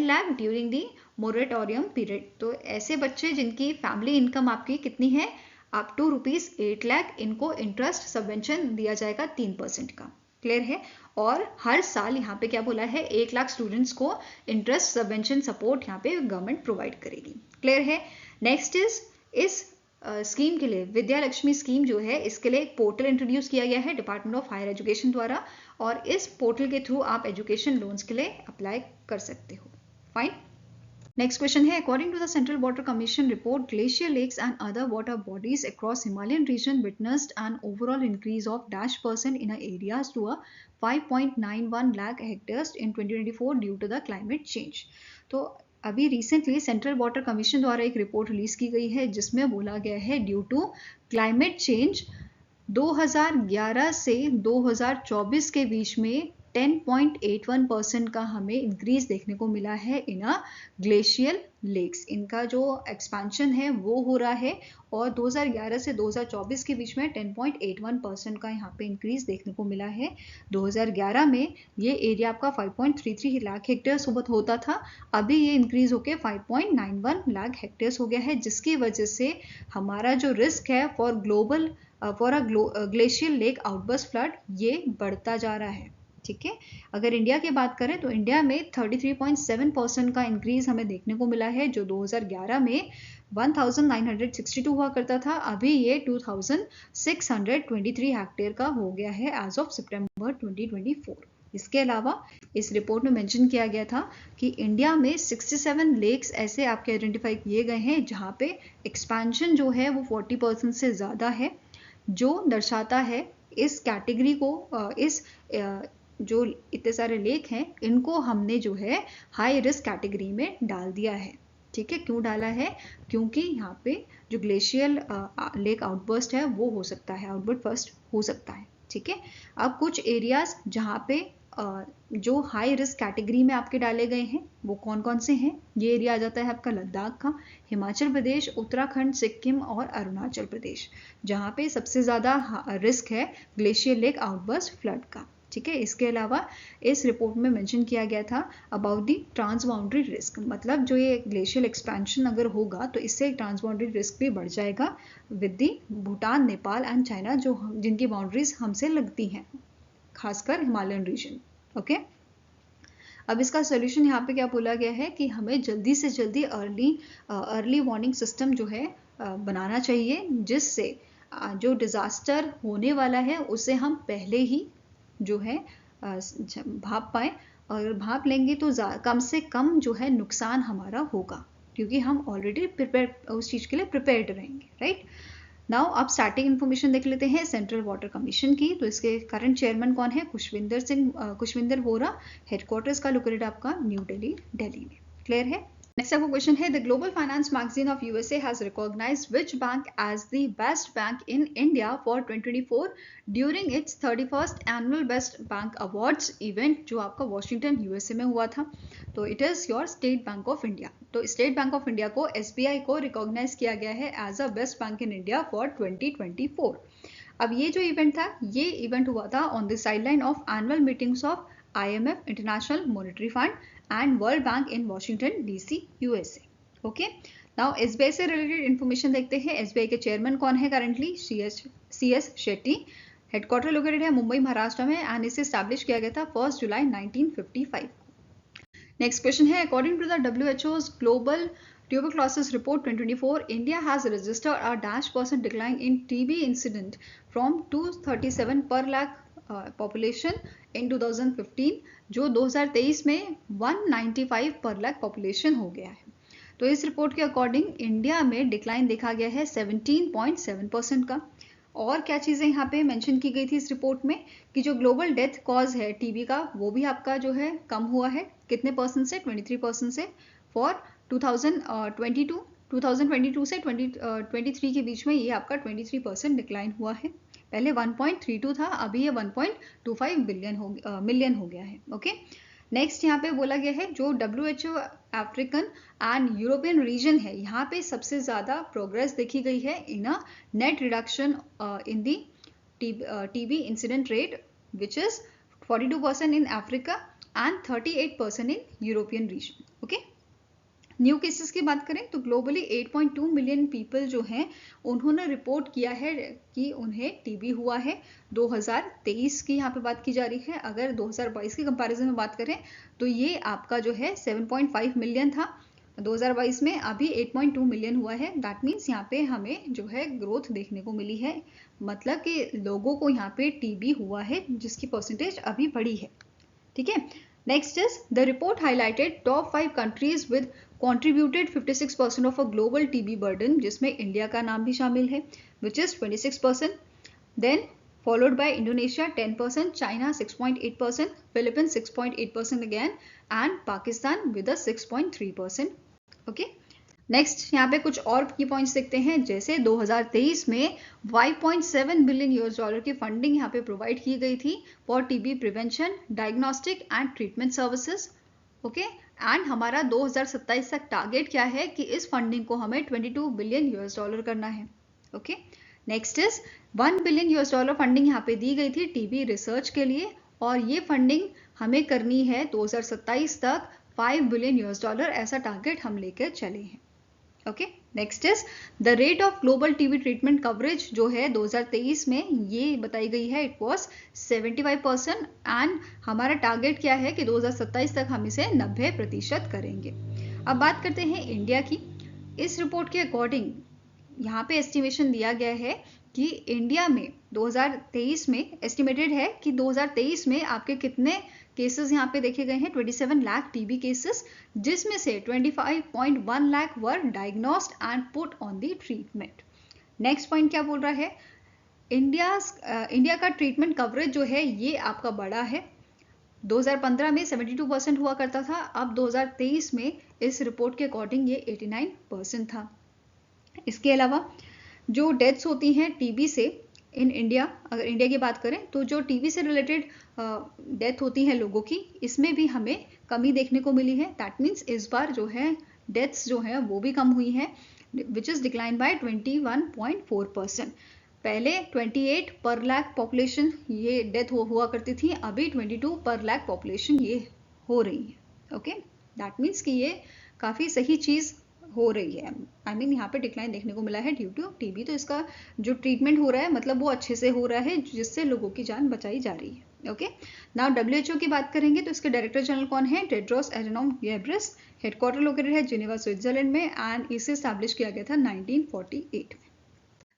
lakh during the moratorium period. तो ऐसे बच्चे जिनकी फैमिली इनकम आपकी कितनी है अप टू ₹8 लाख, इनको इंटरेस्ट सबवेंशन दिया जाएगा 3% का। क्लियर है। और हर साल यहाँ पे क्या बोला है 1 लाख स्टूडेंट्स को इंटरेस्ट सबवेंशन सपोर्ट यहाँ पे गवर्नमेंट प्रोवाइड करेगी। क्लियर है। नेक्स्ट इज इस स्कीम के लिए विद्या लक्ष्मी स्कीम जो है इसके लिए एक पोर्टल इंट्रोड्यूस किया गया है डिपार्टमेंट ऑफ हायर एजुकेशन द्वारा, और इस पोर्टल के थ्रू आप एजुकेशन लोन्स के लिए अप्लाई कर सकते हो। फाइन। नेक्स्ट क्वेश्चन है according to the central water commission report glacier lakes and other water bodies across Himalayan region witnessed an overall increase of -% in areas to 5.91 lakh hectares in 2024 due to the climate change. तो अभी recently central water commission द्वारा एक report release की गई है जिसमें बोला गया है ड्यू टू क्लाइमेट चेंज 2011 से 2024 के बीच में 10.81% का हमें इंक्रीज देखने को मिला है इन ग्लेशियल लेक्स। इनका जो एक्सपेंशन है वो हो रहा है और 2011 से 2024 के बीच में 10.81% का यहाँ पे इंक्रीज देखने को मिला है। 2011 में ये एरिया आपका 5.33 लाख हेक्टेयर्स होता था, अभी ये इंक्रीज होके 5.91 लाख हेक्टेयर्स हो गया है, जिसकी वजह से हमारा जो रिस्क है for glacial lake outburst flood ये बढ़ता जा रहा है। ठीक है। अगर इंडिया की बात करें तो इंडिया में 33.7% का इंक्रीज हमें देखने को मिला है, जो 2011 में 1962 हुआ करता था, अभी ये 2623 हेक्टेयर का हो गया है एज ऑफ सितंबर 2024। इसके अलावा इस रिपोर्ट में मेंशन किया गया था कि इंडिया में 67 लेक्स ऐसे आपके आइडेंटिफाई किए गए हैं जहां पे एक्सपेंशन जो है वो 40% से ज़्यादा है, जो दर्शाता है इस कैटेगरी को, इस जो इतने सारे लेक हैं इनको हमने जो है हाई रिस्क कैटेगरी में डाल दिया है। ठीक है। क्यों डाला है? क्योंकि यहाँ पे जो ग्लेशियल लेक आउटबर्स्ट है वो हो सकता है, आउटबर्स्ट हो सकता है। ठीक है। अब कुछ एरियाज जहाँ पे जो हाई रिस्क कैटेगरी में आपके डाले गए हैं वो कौन कौन से हैं? ये एरिया आ जाता है आपका लद्दाख का, हिमाचल प्रदेश, उत्तराखंड, सिक्किम और अरुणाचल प्रदेश, जहाँ पे सबसे ज़्यादा रिस्क है ग्लेशियर लेक आउटबर्स्ट फ्लड का। ठीक है। इसके अलावा इस रिपोर्ट में मेंशन किया गया था अबाउट दी ट्रांसबाउंड्री रिस्क, मतलब जो ये ग्लेशियल एक्सपेंशन अगर होगा तो इससे ट्रांसबाउंड्री रिस्क भी बढ़ जाएगा with the Bhutan, Nepal and China, जो जिनकी बाउंड्रीज हमसे लगती हैं, खासकर हिमालयन रीजन। ओके। अब इसका सोल्यूशन यहाँ पे क्या बोला गया है कि हमें जल्दी से जल्दी अर्ली वार्निंग सिस्टम जो है बनाना चाहिए, जिससे जो डिजास्टर होने वाला है उसे हम पहले ही जो है भाप पाए, और भाप लेंगे तो कम से कम जो है नुकसान हमारा होगा, क्योंकि हम ऑलरेडी प्रिपेयर उस चीज के लिए प्रिपेयर्ड रहेंगे, राइट। नाउ अब स्टार्टिंग इन्फॉर्मेशन देख लेते हैं सेंट्रल वाटर कमीशन की। तो इसके करंट चेयरमैन कौन है? खुशविंदर वोरा। हेडक्वार्टर्स का लोकेटेड आपका न्यू दिल्ली, दिल्ली में। क्लियर है? नेक्स्ट आपका क्वेश्चन है, the global finance magazine of USA has recognised which bank as the best bank in India for 2024 during its 31st annual best bank awards event, जो आपका वॉशिंगटन यूएसए में हुआ था। तो it is your state bank of India. तो state bank of India को, SBI को recognise किया गया है as a best bank in India for 2024। अब ये जो इवेंट था, ये इवेंट हुआ था on the sideline of annual meetings of IMF, international monetary fund and world bank in Washington DC, USA। Okay, now SBI से रिलेटेड इन्फॉर्मेशन देखते हैं। एसबीआई के चेयरमैन कौन है currently? CS Shetty. Headquarter located है मुंबई, महाराष्ट्र में, एंड इसे स्टैब्लिश किया गया था 1 जुलाई 1955। नेक्स्ट क्वेश्चन है, according to the WHO's global tuberculosis report 2024, India has registered a -% decline in TB incident from 237 per lakh population in 2015, जो 2023 में 195 पर लाख पॉपुलेशन हो गया है। तो इस रिपोर्ट के अकॉर्डिंग इंडिया में डिक्लाइन देखा गया है 17.7% का। और क्या चीजें यहाँ पे मेंशन की गई थी इस रिपोर्ट में, कि जो ग्लोबल डेथ कॉज है टीबी का, वो भी आपका जो है कम हुआ है। कितने परसेंट से? 23% से। फॉर 2022 से 2023 के बीच में ये आपका 23% डिक्लाइन हुआ है। पहले 1.32 था, अभी ये 1.25 मिलियन हो गया है। ओके, नेक्स्ट यहाँ पे बोला गया है, जो WHO African and European region है, यहाँ पे सबसे ज्यादा प्रोग्रेस देखी गई है in a net reduction in the TB incident rate, which is 42% in Africa and 38% in European region. Okay, new cases की बात करें तो ग्लोबली 8.2 मिलियन पीपल जो हैं, उन्होंने रिपोर्ट किया है कि उन्हें टीबी हुआ है। 2023 की यहाँ पे बात की जा रही है। अगर 2022 की कंपैरिजन में बात करें तो ये आपका जो है 7.5 मिलियन था 2022 में, अभी 8.2 मिलियन हुआ है। दैट मीन्स यहाँ पे हमें जो है ग्रोथ देखने को मिली है, मतलब कि लोगों को यहाँ पे टीबी हुआ है, जिसकी परसेंटेज अभी बढ़ी है। ठीक है, next is the report highlighted top 5 countries with contributed 56% of a global TB burden, जिसमें इंडिया का नाम भी शामिल है, which is 26%, then followed by Indonesia 10%, China 6.8%, Philippines 6.8% again, and Pakistan with a 6.3%. Okay, next यहाँ पे कुछ और की पॉइंट्स देखते हैं, जैसे 2023 में 5.7 बिलियन US की फंडिंग यहाँ पे प्रोवाइड की गई थी for TB prevention, diagnostic and treatment services. Okay, and हमारा 2027 तक टारगेट क्या है कि इस फंडिंग को हमें 22 बिलियन US करना है। Okay, next is 1 billion US funding यहाँ पे दी गई थी टीबी रिसर्च के लिए, और ये फंडिंग हमें करनी है 2027 तक 5 बिलियन US, ऐसा टारगेट हम लेकर चले हैं। Okay, next is the rate of global TB treatment coverage, जो है 2023 में ये बताई गई है, इट वॉज 75%, एंड हमारा टारगेट क्या है कि 2027 तक हम इसे 90% करेंगे। अब बात करते हैं इंडिया की। इस रिपोर्ट के अकॉर्डिंग यहाँ पे एस्टिमेशन दिया गया है कि इंडिया में 2023 में एस्टिमेटेड है कि 2023 में आपके कितने केसेस यहाँ पे देखे गए हैं, 27 लाख टीबी केसेस, जिसमें से 25.1 लाख वर diagnosed and put on the treatment. Next point क्या बोल रहा है, इंडिया का ट्रीटमेंट कवरेज जो है ये आपका बड़ा है। 2015 में 72% हुआ करता था, अब 2023 में इस रिपोर्ट के अकॉर्डिंग ये 89% था। इसके अलावा जो डेथ्स होती हैं टीबी से इन इंडिया, अगर इंडिया की बात करें तो जो टीबी से रिलेटेड डेथ होती है लोगों की, इसमें भी हमें कमी देखने को मिली है। दैट मीन्स इस बार जो है डेथ्स जो है वो भी कम हुई है, विच इज डिक्लाइन बाय 21.4%। पहले 28 पर लाख पॉपुलेशन ये डेथ हुआ करती थी, अभी 22 पर लाख पॉपुलेशन ये हो रही है। ओके, दैट मीन्स कि ये काफ़ी सही चीज़ हो रही है। आई मीन यहाँ पे डिक्लाइन देखने को मिला है ड्यू टू टीबी। तो इसका जो ट्रीटमेंट हो रहा है मतलब वो अच्छे से हो रहा है, जिससे लोगों की जान बचाई जा रही है। ओके, नाउ WHO की बात करेंगे तो इसके डायरेक्टर जनरल कौन है? Tedros Adhanom Ghebreyesus. Headquarter located है जिनेवा स्विट्जरलैंड में एंड इसे स्टैब्लिश किया गया था 1948 में।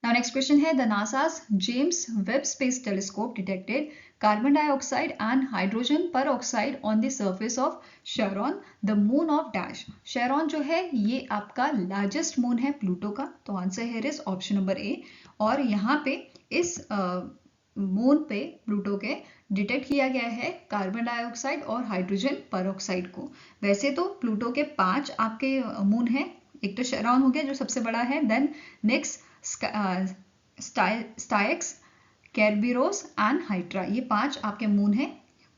Now next question है the NASA's James Webb Space Telescope detected carbon dioxide and hydrogen peroxide on the surface of Charon, the moon of dash. Charon जो है ये आपका लार्जेस्ट मून है प्लूटो का, तो answer here is option number ए। और यहाँ पे इस मून पे प्लूटो के डिटेक्ट किया गया है कार्बन डाइऑक्साइड और हाइड्रोजन पेरोक्साइड को। वैसे तो प्लूटो के 5 आपके मून हैं, एक तो शेरॉन हो गया जो सबसे बड़ा है, then next Styx, कैरबिरोस and hydra, ये 5 आपके मून हैं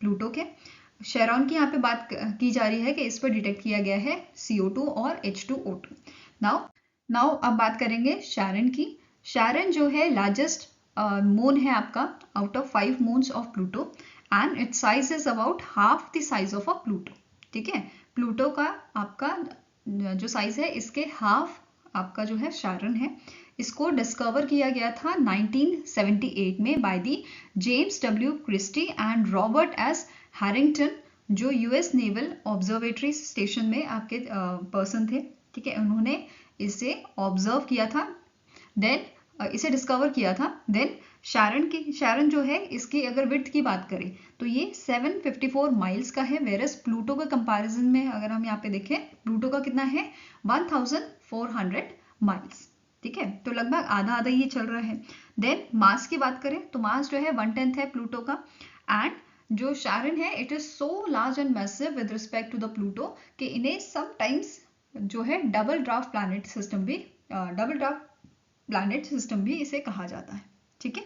प्लूटो के। शेरॉन की यहाँ पे बात की जा रही है कि इस पर डिटेक्ट किया गया है CO2 और H2O2। नाउ अब बात करेंगे शैरन की। शैरन जो है लार्जेस्ट मून है आपका out of 5 moons of Pluto and it's size is about half the size of a Pluto. ठीक है, प्लूटो का आपका जो साइज है इसके हाफ आपका जो है शैरन है। इसको डिस्कवर किया गया था 1978 में by the James W Christy and Robert S Harrington, जो US नेवल ऑब्जर्वेटरी स्टेशन में आपके पर्सन थे। ठीक है, उन्होंने इसे ऑब्जर्व किया था, देन इसे डिस्कवर किया था। देन शैरन जो है इसकी अगर विड्थ की बात करें तो ये 754 माइल्स का है, वेरस प्लूटो के कंपैरिजन में अगर हम यहाँ पे देखें प्लूटो का कितना है 1400 माइल्स। ठीक है, तो लगभग आधा आधा ये चल रहा है। देन मास की बात करें तो मास जो है 1/10 है प्लूटो का, एंड जो शैरन है it is so large and massive with respect to the Pluto कि इन्हें समटाइम्स जो है डबल ड्राफ्ट प्लैनेट सिस्टम भी इसे कहा जाता है। ठीक है,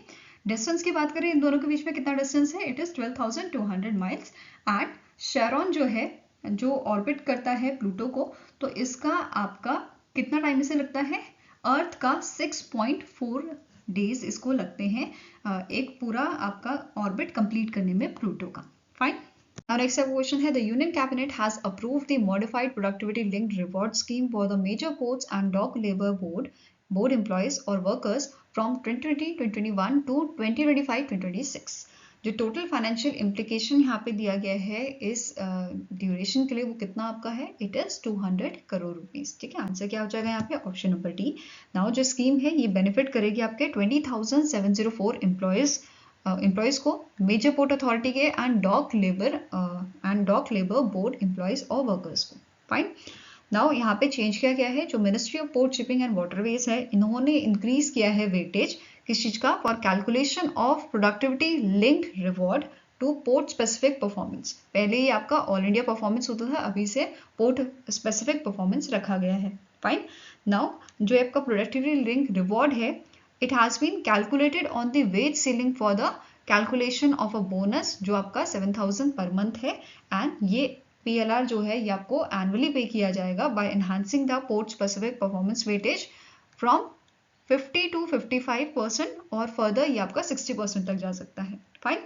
डिस्टेंस की बात करें इन दोनों के बीच में कितना डिस्टेंस है, it is 12,200 miles. And Charon जो है जो ऑर्बिट करता है प्लूटो को, तो इसका आपका कितना टाइम इसे लगता है, अर्थ का 6.4 डेज इसको लगते हैं एक पूरा आपका ऑर्बिट कंप्लीट करने में प्लूटो का। फाइन, Now next question है the Union Cabinet has approved the modified productivity linked reward scheme for the major ports and dock labor board employees or workers from 2020-2021 to 2025-2026। जो total financial implication यहाँ पे दिया गया है इस duration के लिए वो कितना आपका है, इट इज 200 करोड़ रुपीस। ठीक है, आंसर क्या हो जाएगा यहाँ पे ऑप्शन नंबर डी। नाउ जो स्कीम है ये बेनिफिट करेगी आपके 20,704 एम्प्लॉयज को, मेजर पोर्ट अथॉरिटी के and dock labour board employees और वर्कर्स को। फाइन, नाउ यहाँ पे चेंज किया गया है, जो ministry of port shipping and waterways है इन्होंने इंक्रीज किया है वेटेज किस चीज का, for calculation of productivity linked reward to port specific performance. पहले ही आपका ऑल इंडिया परफॉर्मेंस होता था, अभी से पोर्ट स्पेसिफिक परफॉर्मेंस रखा गया है। फाइन, नाउ जो आपका प्रोडक्टिविटी लिंक रिवॉर्ड है it has been calculated on the wage ceiling for the calculation of a bonus जो आपका 7,000 पर मंथ है, एंड ये PLR जो है ये आपको एनुअली पे किया जाएगा bye enhancing the port specific performance weightage from 50 to 55% और फर्दर ये आपका 60% तक जा सकता है। फाइन,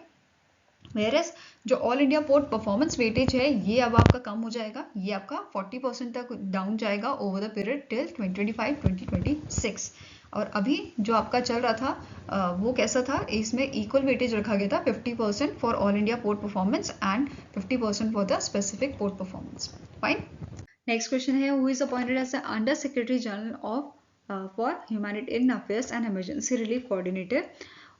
वेयरएस जो all India port performance weightage है ये अब आपका कम हो जाएगा, ये आपका 40% तक डाउन जाएगा ओवर द पीरियड टिल 2025-2026। और अभी जो आपका चल रहा था वो कैसा था, इसमें इक्वल वेटेज रखा गया था 50% for all India port performance and 50% for the specific port performance. Fine, next question है who is appointed as the under secretary general of for humanitarian affairs and emergency relief coordinator,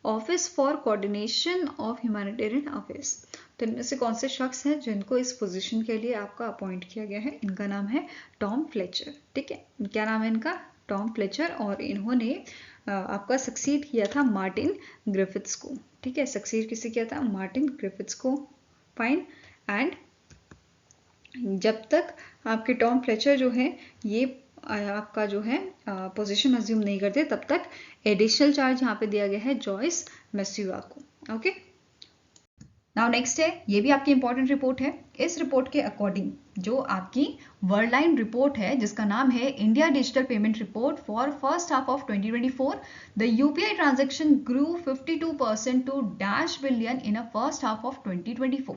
office for coordination of humanitarian affairs. तो इनमें से कौन से शख्स हैं जिनको इस पोजीशन के लिए आपका अपॉइंट किया गया है, इनका नाम है टॉम फ्लेचर। ठीक है, क्या नाम है इनका, टॉम फ्लेचर, और इन्होंने आपका सक्सीड किया था मार्टिन ग्रिफिथ्स को। ठीक है, सक्सीड किसे किया था, मार्टिन ग्रिफिथ्स को। फाइन, एंड जब तक आपके टॉम फ्लेचर जो है ये आपका जो है पोजीशन अज्यूम नहीं करते तब तक एडिशनल चार्ज यहाँ पे दिया गया है जॉयस मैस्यूआ को। ओके, नाउ नेक्स्ट है, ये भी आपकी इंपॉर्टेंट रिपोर्ट है। इस रिपोर्ट के अकॉर्डिंग जो आपकी वर्ल्डलाइन रिपोर्ट है जिसका नाम है India digital payment report for first half of 2024, the UPI transaction grew 52% to $billion in a first half of 2024।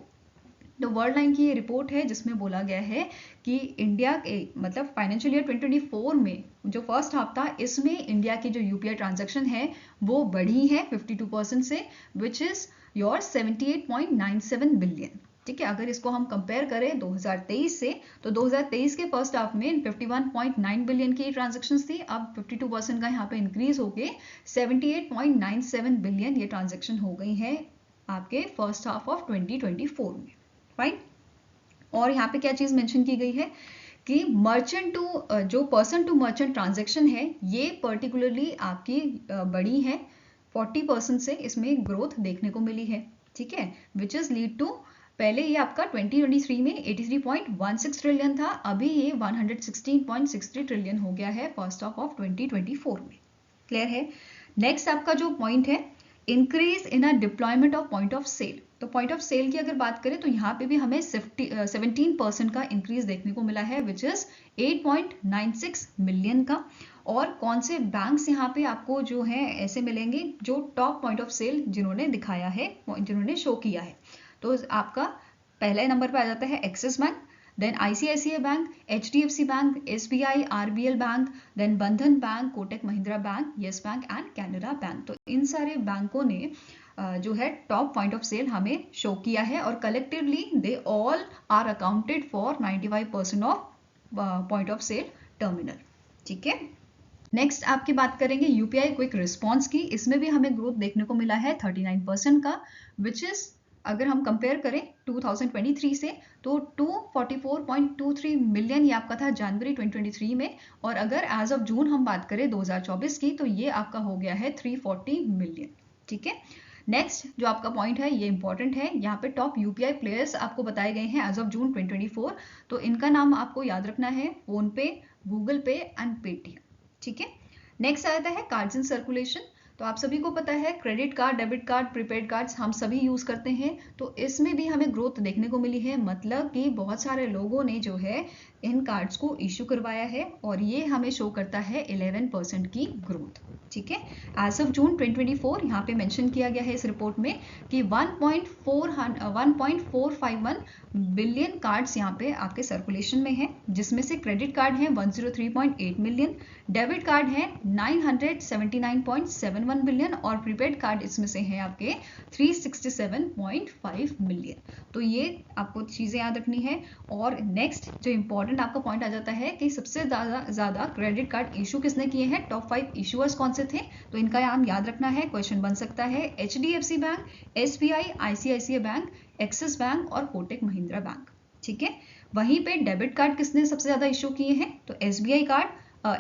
तो वर्ल्ड लाइन की ये रिपोर्ट है जिसमें बोला गया है कि इंडिया के मतलब फाइनेंशियल ईयर 2024 में जो फर्स्ट हाफ था इसमें इंडिया की जो UPI ट्रांजैक्शन है वो बढ़ी है 52% से, विच इज योर 78.97 बिलियन। ठीक है, अगर इसको हम कंपेयर करें 2023 से, तो 2023 के फर्स्ट हाफ में 51.9 बिलियन की ट्रांजेक्शन्स थी, अब 52% का यहाँ पे इंक्रीज होके 78.97 बिलियन ये ट्रांजेक्शन हो गई है आपके फर्स्ट हाफ ऑफ 2024 में। फाइन। और यहाँ पे क्या चीज मेंशन की गई है कि मर्चेंट टू जो पर्सन टू मर्चेंट ट्रांजेक्शन है ये पर्टिकुलरली आपकी बड़ी है, 40% से इसमें ग्रोथ देखने को मिली है। ठीक है, विच इज लीड टू, पहले ये आपका 2023 में 83.16 ट्रिलियन था, अभी ये 116.63 ट्रिलियन हो गया है फर्स्ट हाफ ऑफ 2024 में। क्लियर है। नेक्स्ट आपका जो पॉइंट है, increase in a deployment of point of sale. तो पॉइंट ऑफ सेल की अगर बात करें तो यहाँ पे भी हमें 17% का इंक्रीज देखने को मिला है, विच इज 8.96 मिलियन का। और कौन से बैंक्स यहाँ पे आपको जो है ऐसे मिलेंगे जो टॉप पॉइंट ऑफ सेल जिन्होंने दिखाया है, जिन्होंने शो किया है, तो आपका पहले नंबर पे आ जाता है Axis bank, then ICICI bank, HDFC bank, SBI, RBL bank, then Bandhan bank, Kotak Mahindra bank, yes bank and Canara bank. तो इन सारे बैंकों ने जो है टॉप पॉइंट ऑफ सेल हमें शो किया है और collectively they all are accounted for 95% of point of sale terminal. ठीक है। नेक्स्ट आपकी बात करेंगे UPI क्विक रिस्पॉन्स की, इसमें भी हमें ग्रोथ देखने को मिला है 39% का, विच इज अगर हम कंपेयर करें 2023 से तो 244.23 मिलियन ये आपका था जनवरी 2023 में, और अगर एज ऑफ जून हम बात करें 2024 की तो ये आपका हो गया है 340 मिलियन। ठीक है। नेक्स्ट जो आपका पॉइंट है ये इंपॉर्टेंट है, यहाँ पे टॉप UPI प्लेयर्स आपको बताए गए हैं एज ऑफ जून 2024, तो इनका नाम आपको याद रखना है, फोन पे, गूगल पे एंड पेटीएम। ठीक है। नेक्स्ट आता है कार्ड्स इन सर्कुलेशन। तो आप सभी को पता है credit card, debit card, prepaid cards हम सभी यूज करते हैं, तो इसमें भी हमें ग्रोथ देखने को मिली है, मतलब कि बहुत सारे लोगों ने जो है इन कार्ड्स को इशू करवाया है और ये हमें शो करता है 11% की ग्रोथ। ठीक है। एज ऑफ जून 2024 यहाँ पे मेंशन किया गया है इस रिपोर्ट में कि 1.451 बिलियन कार्ड्स यहाँ पे आपके सर्कुलेशन में है, जिसमें से क्रेडिट कार्ड है 103.8 मिलियन, डेबिट कार्ड है 979.71 बिलियन और प्रीपेड कार्ड इसमें से है आपके 367.5 मिलियन। तो ये आपको चीजें याद रखनी है। और नेक्स्ट जो इंपॉर्टेंट आपका पॉइंट आ जाता है कि सबसे ज्यादा क्रेडिट कार्ड इशू किसने किए हैं, टॉप 5 इशूअर्स कौन से थे, तो इनका नाम याद रखना है, क्वेश्चन बन सकता है HDFC bank, SBI, ICICI bank, Axis bank और कोटक महिंद्रा बैंक। ठीक है। वहीं पे डेबिट कार्ड किसने सबसे ज्यादा इशू किए हैं, तो SBI card,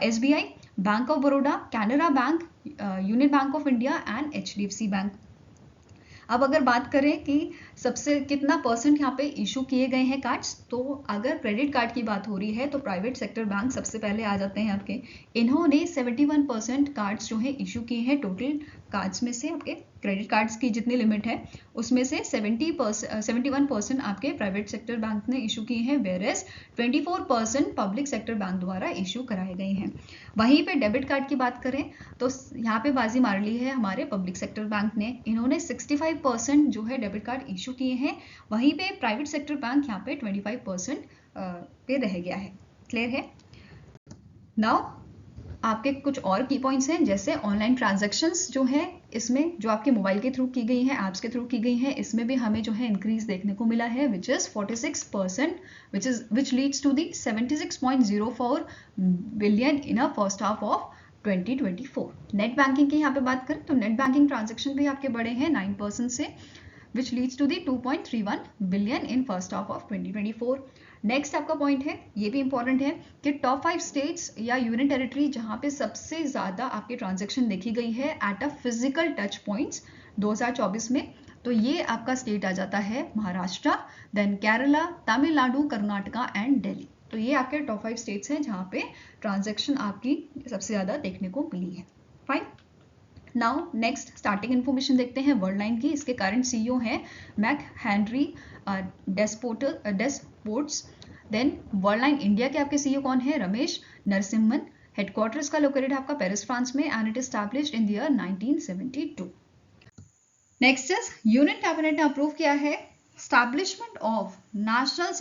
SBI, bank of Baroda, Canara bank, union bank of India and HDFC bank. अब अगर बात करें कि सबसे कितना परसेंट यहाँ पे इशू किए गए हैं कार्ड्स, तो अगर क्रेडिट कार्ड की बात हो रही है तो प्राइवेट सेक्टर बैंक सबसे पहले आ जाते हैं आपके, इन्होंने 71% कार्ड्स जो है इशू किए हैं। टोटल कार्ड्स में से आपके क्रेडिट कार्ड्स की जितनी लिमिट है उसमें से 71% आपके प्राइवेट सेक्टर बैंक ने इशू किए हैं, वेयरएज 24% पब्लिक सेक्टर बैंक द्वारा इशू कराए गए हैं। वहीं पे डेबिट कार्ड की बात करें तो यहाँ पे बाजी मार ली है हमारे पब्लिक सेक्टर बैंक ने, इन्होंने 65% जो है डेबिट कार्ड इशू किए हैं, वहीं पे प्राइवेट सेक्टर बैंक यहाँ पे 25% पे रह गया है। क्लियर है। नाउ आपके कुछ और की पॉइंट्स हैं, जैसे ऑनलाइन ट्रांजैक्शंस जो है इसमें जो आपके मोबाइल के थ्रू की गई हैं, ऐप्स के थ्रू की गई हैं, इसमें भी हमें जो है इंक्रीज देखने को मिला है, which is 46%, which leads to the 76.04 billion in a first half of 2024। Net banking की यहाँ पे बात करें तो नेट बैंकिंग ट्रांजैक्शन भी आपके बढ़े हैं 9% से, which leads to the 2.31 billion in first half of 2024। Next आपका पॉइंट है, ये भी इंपॉर्टेंट है कि टॉप 5 स्टेट्स या यूनियन टेरिटरी जहां पे सबसे ज्यादा आपकी ट्रांजैक्शन देखी गई है at a physical touch points 2024 में, तो ये आपका स्टेट आ जाता है महाराष्ट्र, देन केरला, तमिलनाडु, कर्नाटका एंड दिल्ली। तो ये आपके टॉप 5 स्टेट्स हैं जहां पे ट्रांजैक्शन आपकी सबसे ज्यादा देखने को मिली है। Fine. Now next starting information देखते हैं वर्ल्ड लाइन की। इसके करंट CEO हैं Mac Henry Desportes. Then Worldline India के आपके CEO कौन है, रमेश नरसिम्हन। हेडक्वार्टर इसका लोकेटेड है आपका पेरिस फ्रांस में and it established in the year 1972। Next is union cabinet ने अप्रूव किया है establishment of national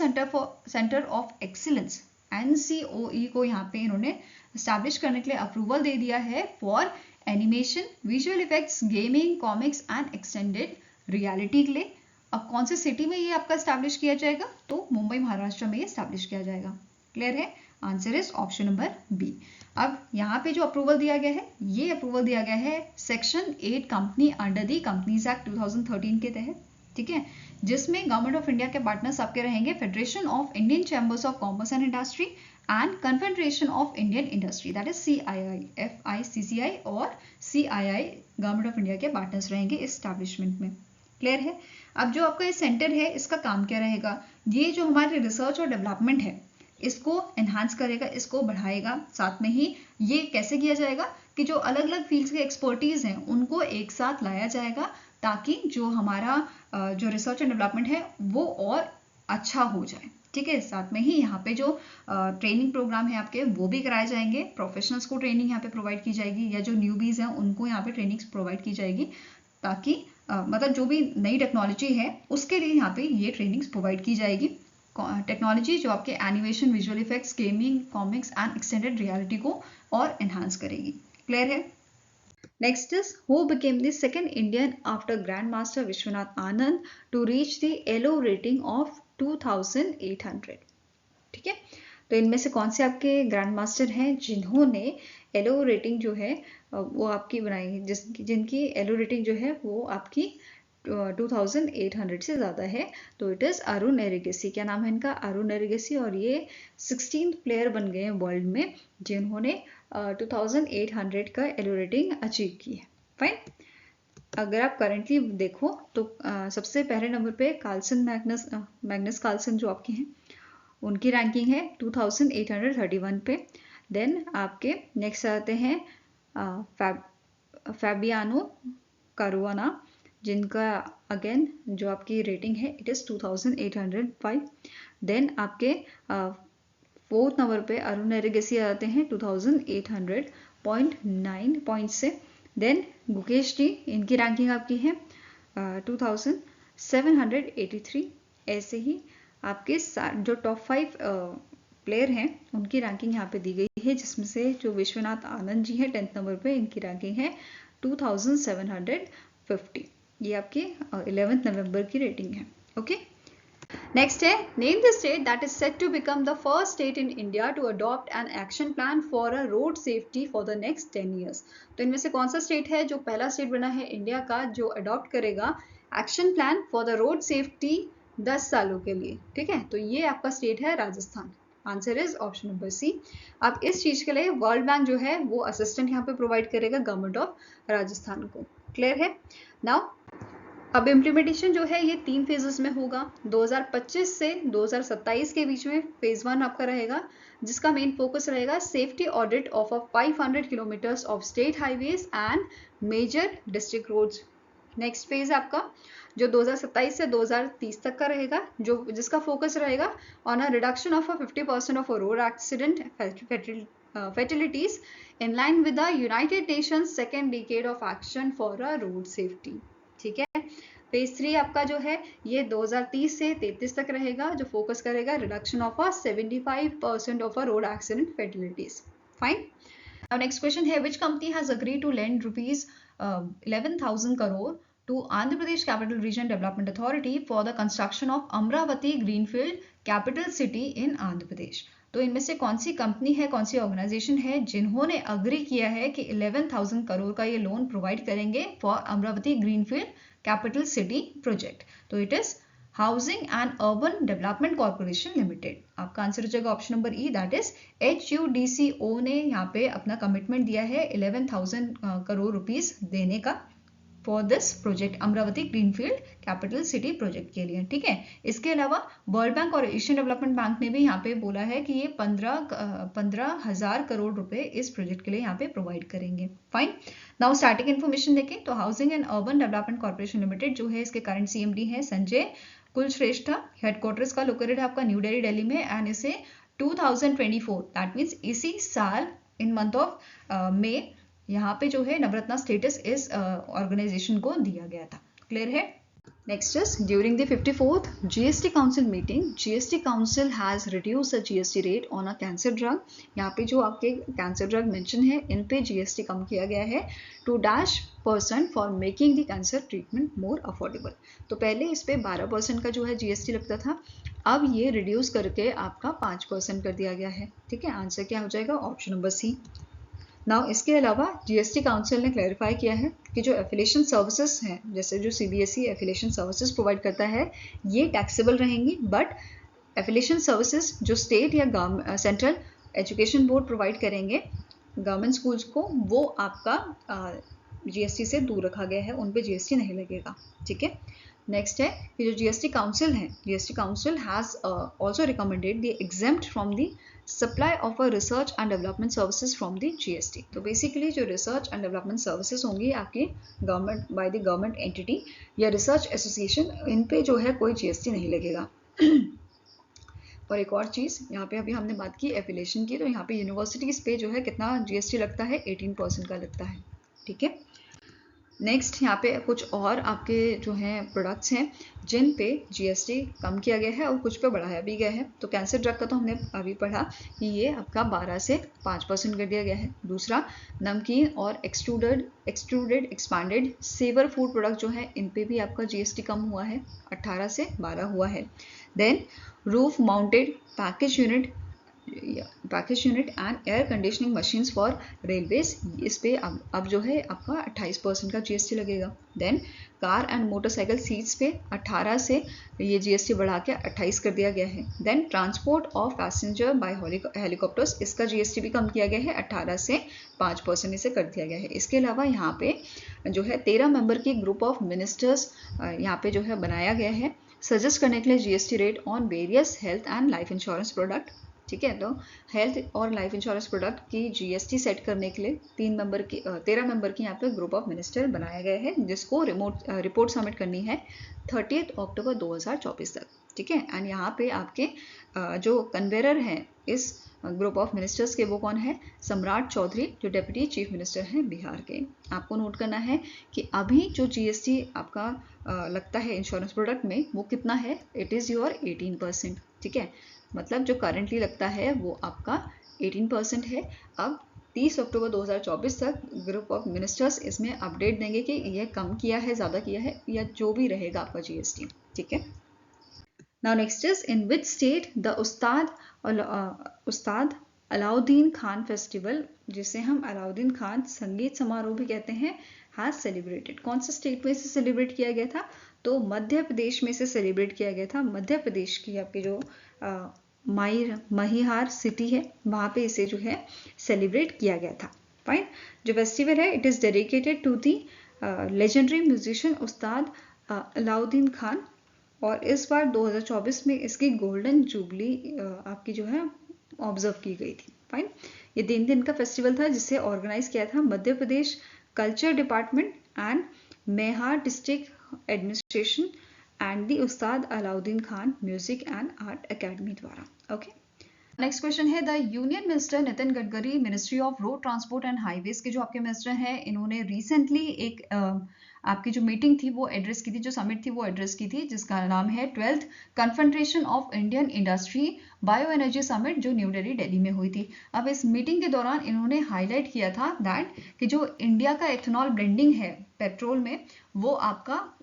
centre of excellence NCOE को यहाँ पे इन्होंने एस्टैब्लिश करने के लिए अप्रूवल दे दिया है for animation, visual effects, gaming, comics and extended reality के लिए। अब कौन से सिटी में ये आपका एस्टैब्लिश किया जाएगा, तो मुंबई महाराष्ट्र में ये एस्टैब्लिश किया जाएगा। क्लियर है, answer is option number B. अब यहाँ पे जो अप्रूवल दिया गया है, ये अप्रूवल दिया गया है section 8 company under the companies act 2013 के तहत, ठीक है, जिसमें गवर्नमेंट ऑफ इंडिया के पार्टनर्स आपके रहेंगे federation of Indian chambers of commerce and industry and confederation of Indian industry, that is CII, FICCI और CII गवर्नमेंट ऑफ इंडिया के पार्टनर्स रहेंगे इस एस्टैब्लिशमेंट में। क्लियर है। अब जो आपका ये सेंटर है, इसका काम क्या रहेगा, ये जो हमारे रिसर्च और डेवलपमेंट है इसको एनहांस करेगा, इसको बढ़ाएगा। साथ में ही ये कैसे किया जाएगा कि जो अलग अलग फील्ड्स के एक्सपर्टीज हैं उनको एक साथ लाया जाएगा, ताकि जो हमारा जो रिसर्च एंड डेवलपमेंट है वो और अच्छा हो जाए, ठीक है। साथ में ही यहाँ पे जो ट्रेनिंग प्रोग्राम है आपके वो भी कराए जाएंगे, प्रोफेशनल्स को ट्रेनिंग यहाँ पे प्रोवाइड की जाएगी, या जो न्यूबीज हैं उनको यहाँ पे ट्रेनिंग प्रोवाइड की जाएगी, ताकि मतलब जो भी नई टेक्नोलॉजी है उसके लिए यहाँ पे ये ट्रेनिंग्स प्रोवाइड की जाएगी। टेक्नोलॉजी जो आपके animation, visual effects, gaming, comics and extended reality को और एनहांस करेगी। क्लियर है। Next is who became the second Indian after grand master Viswanathan Anand to reach the Elo rating of 2800, ठीक है। तो इनमें से कौन से आपके ग्रैंड मास्टर हैं जिन्होंने एलो रेटिंग जो है वो आपकी बनाई है, जिनकी एलो रेटिंग जो है वो आपकी 2800 से ज़्यादा है। तो इट इज़ अरुण एरिगेसी। क्या नाम है इनका, अरुण एरिगेसी, और ये 16th प्लेयर बन गए हैं वर्ल्ड में जिन्होंने 2800 का एलो रेटिंग अचीव की है। फाइन। अगर आप करंटली देखो तो सबसे पहले नंबर पे कार्लसन, मैग्नस कार्लसन जो आपके हैं उनकी रैंकिंग है 2831 पे। देन आपके नेक्स्ट आते हैं फैबियानो कारुआना, जिनका अगेन जो आपकी रेटिंग है इट इज़ 2805। देन आपके 4th नंबर पे अरुण एरिगेसी आते हैं 2800.9 पॉइंट से। देन गुकेश जी, इनकी रैंकिंग आपकी है 2783। ऐसे ही आपके जो टॉप 5 प्लेयर हैं उनकी रैंकिंग यहाँ पे दी गई है, जिसमें से जो विश्वनाथ आनंद जी हैं 10th नंबर पे, इनकी रैंकिंग है 2750। ये आपके 11th नवंबर की रेटिंग है। ओके। नेक्स्ट है name the state that is set to become the first state in India to adopt an action plan for a road safety for the next 10 years। तो इनमें से कौन सा स्टेट है जो पहला स्टेट बना है इंडिया का जो अडॉप्ट करेगा action plan for the road safety 10 सालों के लिए, ठीक है। तो ये आपका स्टेट है Rajasthan. Answer is option number C. अब इस चीज के लिए वर्ल्ड बैंक जो है वो असिस्टेंट यहाँ पे प्रोवाइड करेगा गवर्नमेंट ऑफ राजस्थान को। क्लियर है। नाउ अब इम्प्लीमेंटेशन जो है ये 3 फेजेस में होगा। 2025 से 2027 के बीच में फेज 1 आपका रहेगा, जिसका मेन फोकस रहेगा safety audit of 500 kilometres of state highways and major district roads. Next phase आपका जो 2027 से 2030 तक का रहेगा, जो जिसका फोकस रहेगा on a reduction of 50% of road accident fatalities in line with the United Nations second decade of action for a road safety, ठीक है। फेज 3 आपका जो है ये 2030 से 33 तक रहेगा, जो फोकस करेगा reduction of 75% of road accident fatalities. Fine. Now next question है, which company has agreed to lend rupees 11,000 crore to Andhra Pradesh Capital Region Development Authority for the construction of Amravati Greenfield Capital City in Andhra Pradesh। तो इनमें से कौन सी company है, कौन सी organisation है जिन्होंने agree किया है कि 11,000 करोड़ का ये लोन प्रोवाइड करेंगे for Amaravati greenfield capital city project. तो it is housing and urban development corporation limited. आपका आंसर हो जाएगा option number E, that is HUDCO ने यहाँ पे अपना कमिटमेंट दिया है 11,000 करोड़ रुपीस देने का for this project, Amravati greenfield capital city project के लिए, ठीक है। इसके अलावा वर्ल्ड बैंक और एशियन डेवलपमेंट बैंक ने भी यहाँ पे बोला है कि ये 15,000 करोड़ रुपए इस प्रोजेक्ट के लिए यहाँ पे प्रोवाइड करेंगे। फाइन। नाउ स्टार्टिंग इन्फॉर्मेशन देखें तो housing and urban development corporation limited जो है, इसके करंट CMD है संजय कुलश्रेष्ठा। हेडक्वार्टर्स का लोकेटेड है आपका न्यू दिल्ली में, एंड इसे 2024 दैट मीन्स इसी साल इन मंथ ऑफ मई यहाँ पे जो है नवरत्ना स्टेटस इस ऑर्गेनाइजेशन को दिया गया था। क्लियर है। Next is during the 54th GST Council meeting, GST Council has reduced the GST rate on a cancer drug. यहाँ पे जो आपके कैंसर ड्रग मेंशन है इन पे GST कम किया गया है to -% for making the cancer treatment more affordable. तो पहले इस पे 12% का जो है GST लगता था, अब ये रिड्यूस करके आपका 5% कर दिया गया है। ठीक है, आंसर क्या हो जाएगा? ऑप्शन नंबर सी। नाउ इसके अलावा जीएसटी काउंसिल ने क्लैरिफाई किया है कि जो एफिलिएशन सर्विसेज हैं, जैसे जो सीबीएसई एफिलिएशन सर्विसेज प्रोवाइड करता है, ये टैक्सेबल रहेंगी, बट एफिलिएशन सर्विसेज जो स्टेट या सेंट्रल एजुकेशन बोर्ड प्रोवाइड करेंगे गवर्नमेंट स्कूल्स को, वो आपका जीएसटी से दूर रखा गया है, उन पे जीएसटी नहीं लगेगा। ठीक है, नेक्स्ट है कि जो जीएसटी काउंसिल है, GST council has also recommended the exempt from the supply of a research and development services from the GST. तो बेसिकली जो रिसर्च एंड डेवलपमेंट सर्विसेज होंगी आपकी government by the government entity या research association, इन पे जो है कोई GST नहीं लगेगा। और एक और चीज़ यहाँ पे अभी हमने बात की एफिलिएशन की, तो यहाँ पे यूनिवर्सिटीज़ पे जो है कितना जीएसटी लगता है? 18% का लगता है। ठीक है, नेक्स्ट यहाँ पे कुछ और आपके जो हैं प्रोडक्ट्स हैं जिन पे जीएसटी कम किया गया है और कुछ पे बढ़ाया भी गया है। तो कैंसर ड्रग का तो हमने अभी पढ़ा कि ये आपका 12 से 5% कर दिया गया है। दूसरा, नमकीन और extruded expanded savour food product जो है इन पे भी आपका जीएसटी कम हुआ है, 18 से 12 हुआ है। Then roof mounted package unit and air conditioning machines for railways, इस पे अब जो है आपका 28% का जीएसटी लगेगा। Then car and motorcycle seats पे 18 से ये जीएसटी बढ़ा के 28 कर दिया गया है। Then transport of passenger by helicopters, इसका जीएसटी भी कम किया गया है, 18 से 5% इसे कर दिया गया है। इसके अलावा यहाँ पे जो है 13 मेंबर की ग्रुप ऑफ मिनिस्टर्स यहाँ पे जो है बनाया गया है सजेस्ट करने के लिए GST rate on various health and life insurance product. ठीक है, तो हेल्थ और लाइफ इंश्योरेंस प्रोडक्ट की जीएसटी सेट करने के लिए 13 मेंबर की यहाँ पे ग्रुप ऑफ मिनिस्टर बनाया गया है, जिसको रिपोर्ट सबमिट करनी है 30 अक्टूबर 2024 तक। ठीक है, एंड यहाँ पे आपके जो कन्वेनर हैं इस ग्रुप ऑफ मिनिस्टर्स के, वो कौन है? सम्राट चौधरी, जो डेप्यूटी चीफ मिनिस्टर हैं बिहार के। आपको नोट करना है कि अभी जो जीएसटी आपका लगता है इंश्योरेंस प्रोडक्ट में, वो कितना है? It is your 18%। ठीक है, मतलब जो करंटली लगता है वो आपका 18% है। अब 30 अक्टूबर 2024 तक ग्रुप ऑफ मिनिस्टर्स इसमें अपडेट देंगे कि यह कम किया है, ज़्यादा किया है, या जो भी रहेगा आपका जीएसटी। ठीक है, now next is in which state the Ustad Alauddin Khan festival, जिसे हम अलाउद्दीन खान संगीत समारोह भी कहते हैं, हैज सेलिब्रेटेड। कौन सा स्टेट में इसे सेलिब्रेट किया गया था? तो मध्य प्रदेश में इसे सेलिब्रेट किया गया था। मध्य प्रदेश की आपकी जो महिहार सिटी है, वहाँ पे इसे जो है सेलिब्रेट किया गया था। फाइन, जो फेस्टिवल है it is dedicated to the legendary musician Ustad Alauddin Khan, और इस बार 2024 में इसकी गोल्डन जुबली आपकी जो है ऑब्जर्व की गई थी। फाइन, ये 3 दिन का फेस्टिवल था जिसे ऑर्गेनाइज किया था Madhya Pradesh culture department and Maihar district administration and the Ustad Alauddin Khan music and art academy द्वारा। ओके, नेक्स्ट क्वेश्चन है the union minister Nitin Gadkari, ministry of road transport and highways के जो आपके मिनिस्टर हैं, इन्होंने रिसेंटली एक आपकी जो मीटिंग थी वो एड्रेस की थी, जो समिट थी वो एड्रेस की थी, जिसका नाम है 12th confederation of Indian industry bio energy summit, जो न्यू दिल्ली में हुई थी। अब इस मीटिंग के दौरान इन्होंने हाईलाइट किया था दैट कि जो इंडिया का एथेनॉल ब्लेंडिंग है पेट्रोल में, वो आपका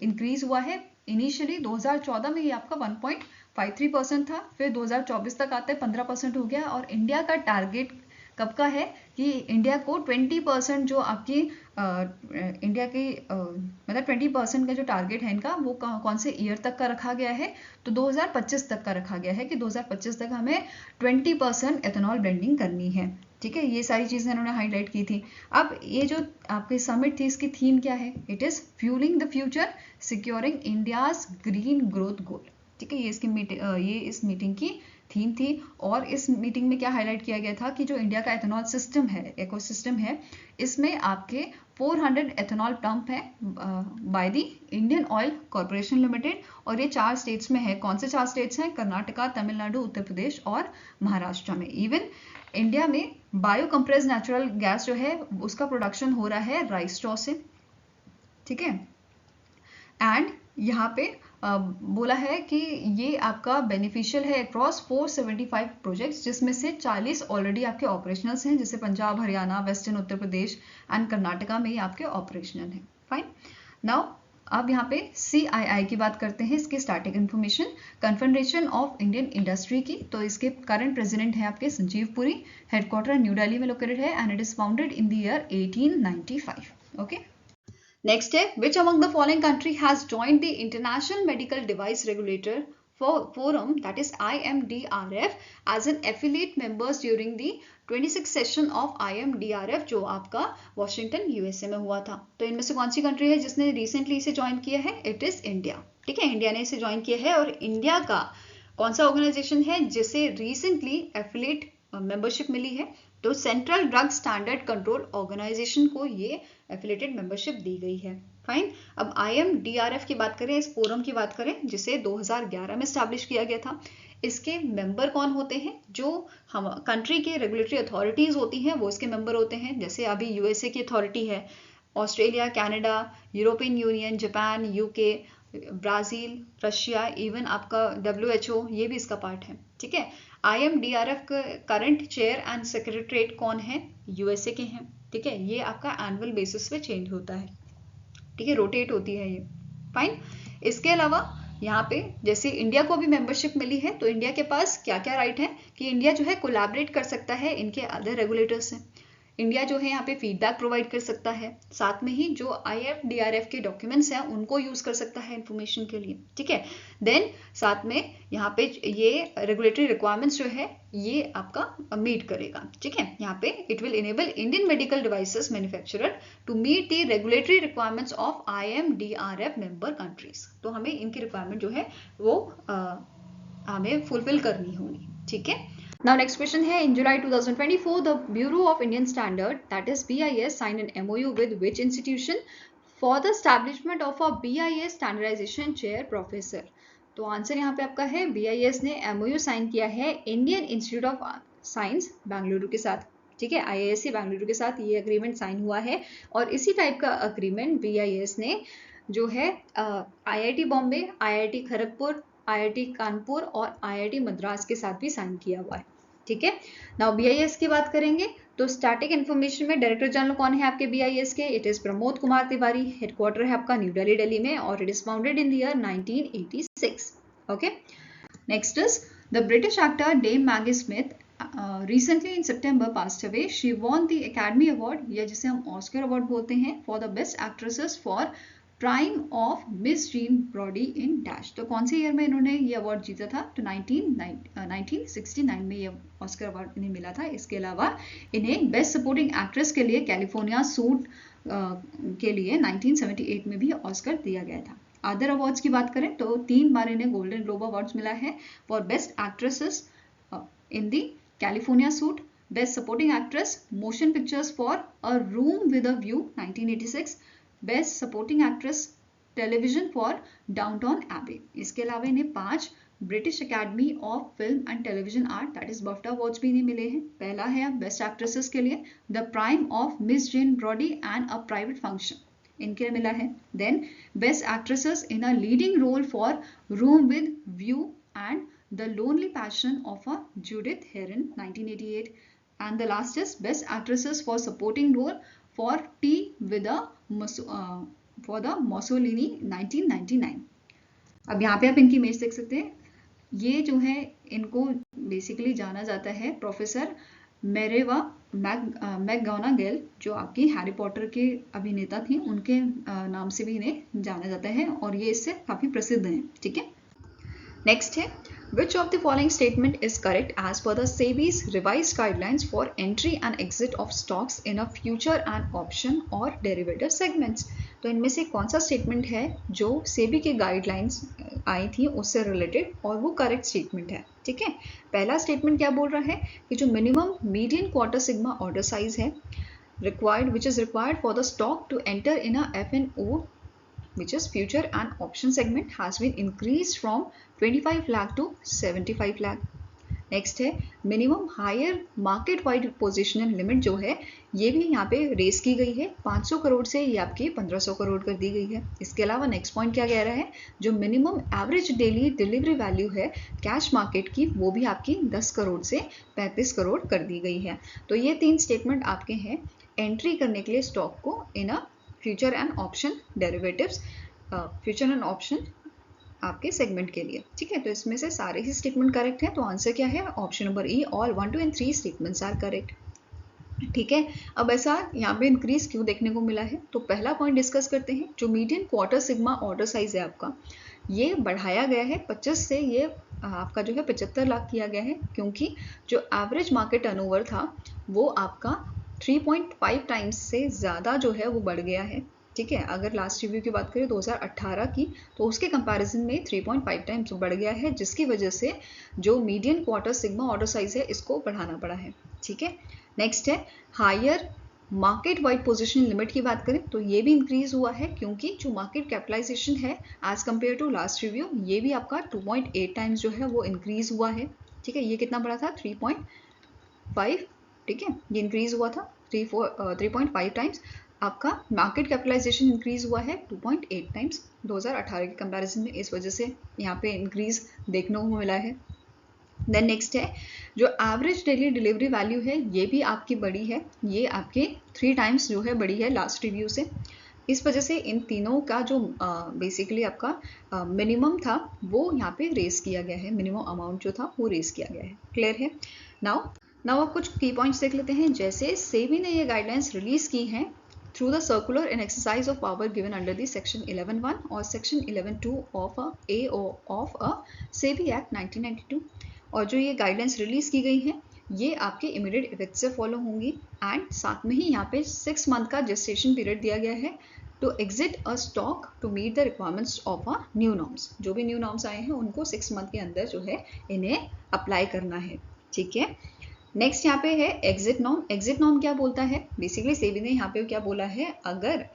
इंक्रीज हुआ है। इनिशियली 2014 में ये आपका 1.53% था, फिर 2024 तक आते 15% हो गया, और इंडिया का टारगेट कब का है कि इंडिया को 20% जो आपकी इंडिया की मतलब 20% का जो टारगेट है इनका, वो कौन से ईयर तक का रखा गया है? तो 2025 तक का रखा गया है कि 2025 तक हमें 20% एथेनॉल ब्लेंडिंग करनी है। ठीक है, ये सारी चीज़ें इन्होंने हाईलाइट की थी। अब ये जो आपकी समिट थी, इसकी थीम क्या है? It is fuelling the future securing India's green growth goal. ठीक है, ये इस मीटिंग की थीम थी। और इस मीटिंग में क्या हाईलाइट किया गया था कि जो इंडिया का एथेनॉल सिस्टम है, इकोसिस्टम है, इसमें आपके 400 एथेनॉल पंप है by the Indian oil corporation limited, और ये 4 स्टेट्स में है। कौन से 4 स्टेट्स हैं? कर्नाटका, तमिलनाडु, उत्तर प्रदेश और महाराष्ट्र में। इवन इंडिया में बायो कंप्रेस्ड नेचुरल गैस जो है उसका प्रोडक्शन हो रहा है राइस स्ट्रॉ से। ठीक है, एंड यहाँ पे बोला है कि ये आपका बेनिफिशियल है अक्रॉस 475 प्रोजेक्ट्स, जिसमें से 40 ऑलरेडी आपके ऑपरेशनल्स हैं, जैसे पंजाब, हरियाणा, वेस्टर्न उत्तर प्रदेश एंड कर्नाटका में ही आपके ऑपरेशनल हैं। फाइन। नाउ अब यहाँ पे CII की बात करते हैं, इसके starting information. Confederation of Indian industry की, तो इसके करंट प्रेसिडेंट है आपके संजीव पुरी, हेडक्वार्टर न्यू दिल्ली में लोकेटेड है and it is founded in the year 1895। Okay. Next है, which among the following country has joined the International Medical Device Regulator Forum, that is IMDRF, as an affiliate members during the 26th session of IMDRF, जो आपका Washington USA में हुआ था। तो इनमें से कौन सी कंट्री है जिसने रिसेंटली इसे ज्वाइन किया है? It is India. ठीक है, इंडिया ने इसे ज्वाइन किया है। और इंडिया का कौन सा ऑर्गेनाइजेशन है जिसे रिसेंटली एफिलिएट मेंबरशिप मिली है? तो central drug standard control organisation को ये एफिलिएटेड मेंबरशिप दी गई है। फाइन। अब IMDRF की बात करें, इस फोरम की बात करें, जिसे 2011 में स्टैब्लिश किया गया था। इसके मेंबर कौन होते हैं? जो हम कंट्री के रेगुलेटरी अथॉरिटीज होती हैं वो इसके मेंबर होते हैं। जैसे अभी USA की अथॉरिटी है, Australia, Canada, European union, Japan, UK, Brazil, Russia, even आपका WHO, ये भी इसका पार्ट है। ठीक है। IMDRF का करंट चेयर एंड सेक्रेटरीट कौन है? USA के हैं। ठीक है, ये आपका एनुअल बेसिस पे चेंज होता है। ठीक है, रोटेट होती है ये। फाइन। इसके अलावा यहाँ पे जैसे इंडिया को भी मेंबरशिप मिली है, तो इंडिया के पास क्या क्या राइट है कि इंडिया जो है कोलैबोरेट कर सकता है इनके अदर रेगुलेटर्स से। इंडिया जो है यहाँ पे फीडबैक प्रोवाइड कर सकता है, साथ में ही जो IMDRF के डॉक्यूमेंट्स हैं उनको यूज कर सकता है इंफॉर्मेशन के लिए। ठीक है। देन साथ में यहाँ पे ये रेगुलेटरी रिक्वायरमेंट्स जो है ये आपका मीट करेगा। ठीक है, यहाँ पे it will enable Indian medical devices manufacturer to meet the regulatory requirements of IMDRF member countries. तो हमें इनकी रिक्वायरमेंट जो है वो हमें फुलफिल करनी होगी। ठीक है। Now next question है, in July 2024 the Bureau of Indian Standard, that is BIS, signed an MOU with which institution for the establishment of a BIS standardization chair professor? तो आंसर यहाँ पे आपका है BIS ने MOU साइन किया है Indian institute of science Bengaluru के साथ। ठीक है, IISc बेंगलुरु के साथ ये अग्रीमेंट साइन हुआ है। और इसी टाइप का अग्रीमेंट BIS ने जो है IIT Bombay, IIT Kharagpur, IIT Kanpur और IIT मद्रास के साथ भी साइन किया हुआ है। ठीक है। नाउ BIS की बात करेंगे तो स्टैटिक इन्फॉर्मेशन में डायरेक्टर जनरल कौन है आपके BIS के? It is Pramod Kumar Tiwari, headquarter है आपका न्यू दिल्ली में और it is founded in the year 1986। Okay. Next is the British actor dame Maggie Smith recently in September passed away. She won the Academy Award, या जिसे हम ऑस्कर अवार्ड बोलते हैं, for the best actresses for prime of miss Jean Brodie in dash. तो कौन से year में इन्होंने ये अवार्ड जीता था? तो 1969 में ये ऑस्कर अवार्ड इन्हें मिला था। इसके अलावा इन्हें बेस्ट सपोर्टिंग एक्ट्रेस के लिए कैलिफोर्निया सूट के लिए 1978 में भी ऑस्कर दिया गया था। अदर अवार्ड्स की बात करें तो 3 बार इन्हें गोल्डन ग्लोब अवार्ड्स मिला है for best actresses in the California suit, best supporting actress motion pictures for a room with a view 1986, best supporting actress television for downtown एबे। इसके अलावा इन्हें 5 British academy of film and television art, that is BAFTA awards भी इन्हें मिले हैं। पहला है बेस्ट एक्ट्रेसेस के लिए the prime of Miss Jean Brodie and a private function, इनके मिला है। Then best actresses in a leading role for room with view and the lonely passion of a Judith Hearne 1988, and the last is best actresses for supporting role for tea with a for the Mussolini 1999। अब यहाँ पे आप इनकी image देख सकते हैं। ये जो है इनको बेसिकली जाना जाता है प्रोफेसर मेरेवा मैकगोनागल, जो आपकी हैरी पॉटर के अभिनेता थी, उनके नाम से भी इन्हें जाना जाता है और ये इससे काफी प्रसिद्ध हैं। ठीक है। नेक्स्ट है, which of the following statement is correct as per the SEBI's revised guidelines for entry and exit of stocks in a future and option or derivative segments? तो इनमें से कौन सा स्टेटमेंट है जो सेबी के गाइडलाइंस आई थी उससे रिलेटेड और वो करेक्ट स्टेटमेंट है? ठीक है। पहला स्टेटमेंट क्या बोल रहा है कि जो minimum median quarter sigma order size है required which is required for the stock to enter in a F&O, which is future and option segment, has been increased from 25 lakh to 75 lakh. Next है minimum higher market wide positional limit जो है ये भी यहाँ पे race की गई है, 500 करोड़ से ये आपकी 1500 करोड़ कर दी गई है। इसके अलावा नेक्स्ट पॉइंट क्या कह रहा है, जो minimum average daily delivery value है कैश मार्केट की वो भी आपकी 10 करोड़ से 35 करोड़ कर दी गई है। तो ये 3 स्टेटमेंट आपके हैं एंट्री करने के लिए स्टॉक को in a future and option derivatives, future and option आपके सेगमेंट के लिए। ठीक है, तो इसमें से सारे ही स्टेटमेंट करेक्ट है, तो आंसर क्या है, option number E, all 1, 2 and 3 statements are correct. ठीक है, अब ऐसा यहाँ पे इंक्रीज क्यों देखने को मिला है, तो पहला पॉइंट डिस्कस करते हैं। जो median quarter sigma order size है आपका, ये बढ़ाया गया है 25 से ये आपका जो है 75 लाख किया गया है, क्योंकि जो एवरेज मार्केट टर्नओवर था वो आपका 3.5 टाइम्स से ज़्यादा जो है वो बढ़ गया है। ठीक है, अगर लास्ट रिव्यू की बात करें 2018 की, तो उसके कंपैरिजन में 3.5 टाइम्स बढ़ गया है, जिसकी वजह से जो median quarter sigma order size है इसको बढ़ाना पड़ा है। ठीक है, नेक्स्ट है higher market wide position limit की बात करें तो ये भी इंक्रीज हुआ है, क्योंकि जो मार्केट कैपिटलाइजेशन है as compare to last review ये भी आपका 2.8 टाइम्स जो है वो इंक्रीज हुआ है। ठीक है, ये कितना बड़ा था 3.5, ठीक है, ये इंक्रीज हुआ था 3.5 टाइम्स। आपका मार्केट कैपिटलाइजेशन इंक्रीज हुआ है 2.8 टाइम्स 2018 के कंपैरिजन में, इस वजह से यहाँ पे इंक्रीज देखने को मिला है। देन नेक्स्ट है जो एवरेज डेली डिलीवरी वैल्यू है ये भी आपकी बड़ी है, ये आपके 3 टाइम्स जो है बड़ी है लास्ट रिव्यू से। इस वजह से इन तीनों का जो बेसिकली आपका मिनिमम था वो यहाँ पे रेस किया गया है, मिनिमम अमाउंट जो था वो रेस किया गया है। क्लियर है? नाउ आप कुछ की पॉइंट्स देख लेते हैं। जैसे सेबी ने ये गाइडलाइंस रिलीज की हैं through the circular and exercise of power given under the section 11(1) और section 11(2) of a SEBI Act 1992, और जो ये गाइडलाइंस रिलीज की गई है ये आपके इमीडिएट इफेक्ट से फॉलो होंगी। एंड साथ में ही यहाँ पे 6 मंथ का जेस्टेशन पीरियड दिया गया है to exit a stock to meet the requirements of a new norms. जो भी न्यू नॉर्म्स आए हैं उनको 6 मंथ के अंदर जो है इन्हें अप्लाई करना है। ठीक है, नेक्स्ट यहाँ पे है एग्जिट नॉर्म। एग्जिट नॉर्म क्या बोलता है, बेसिकली सेबी ने यहाँ पे क्या बोला है, अगर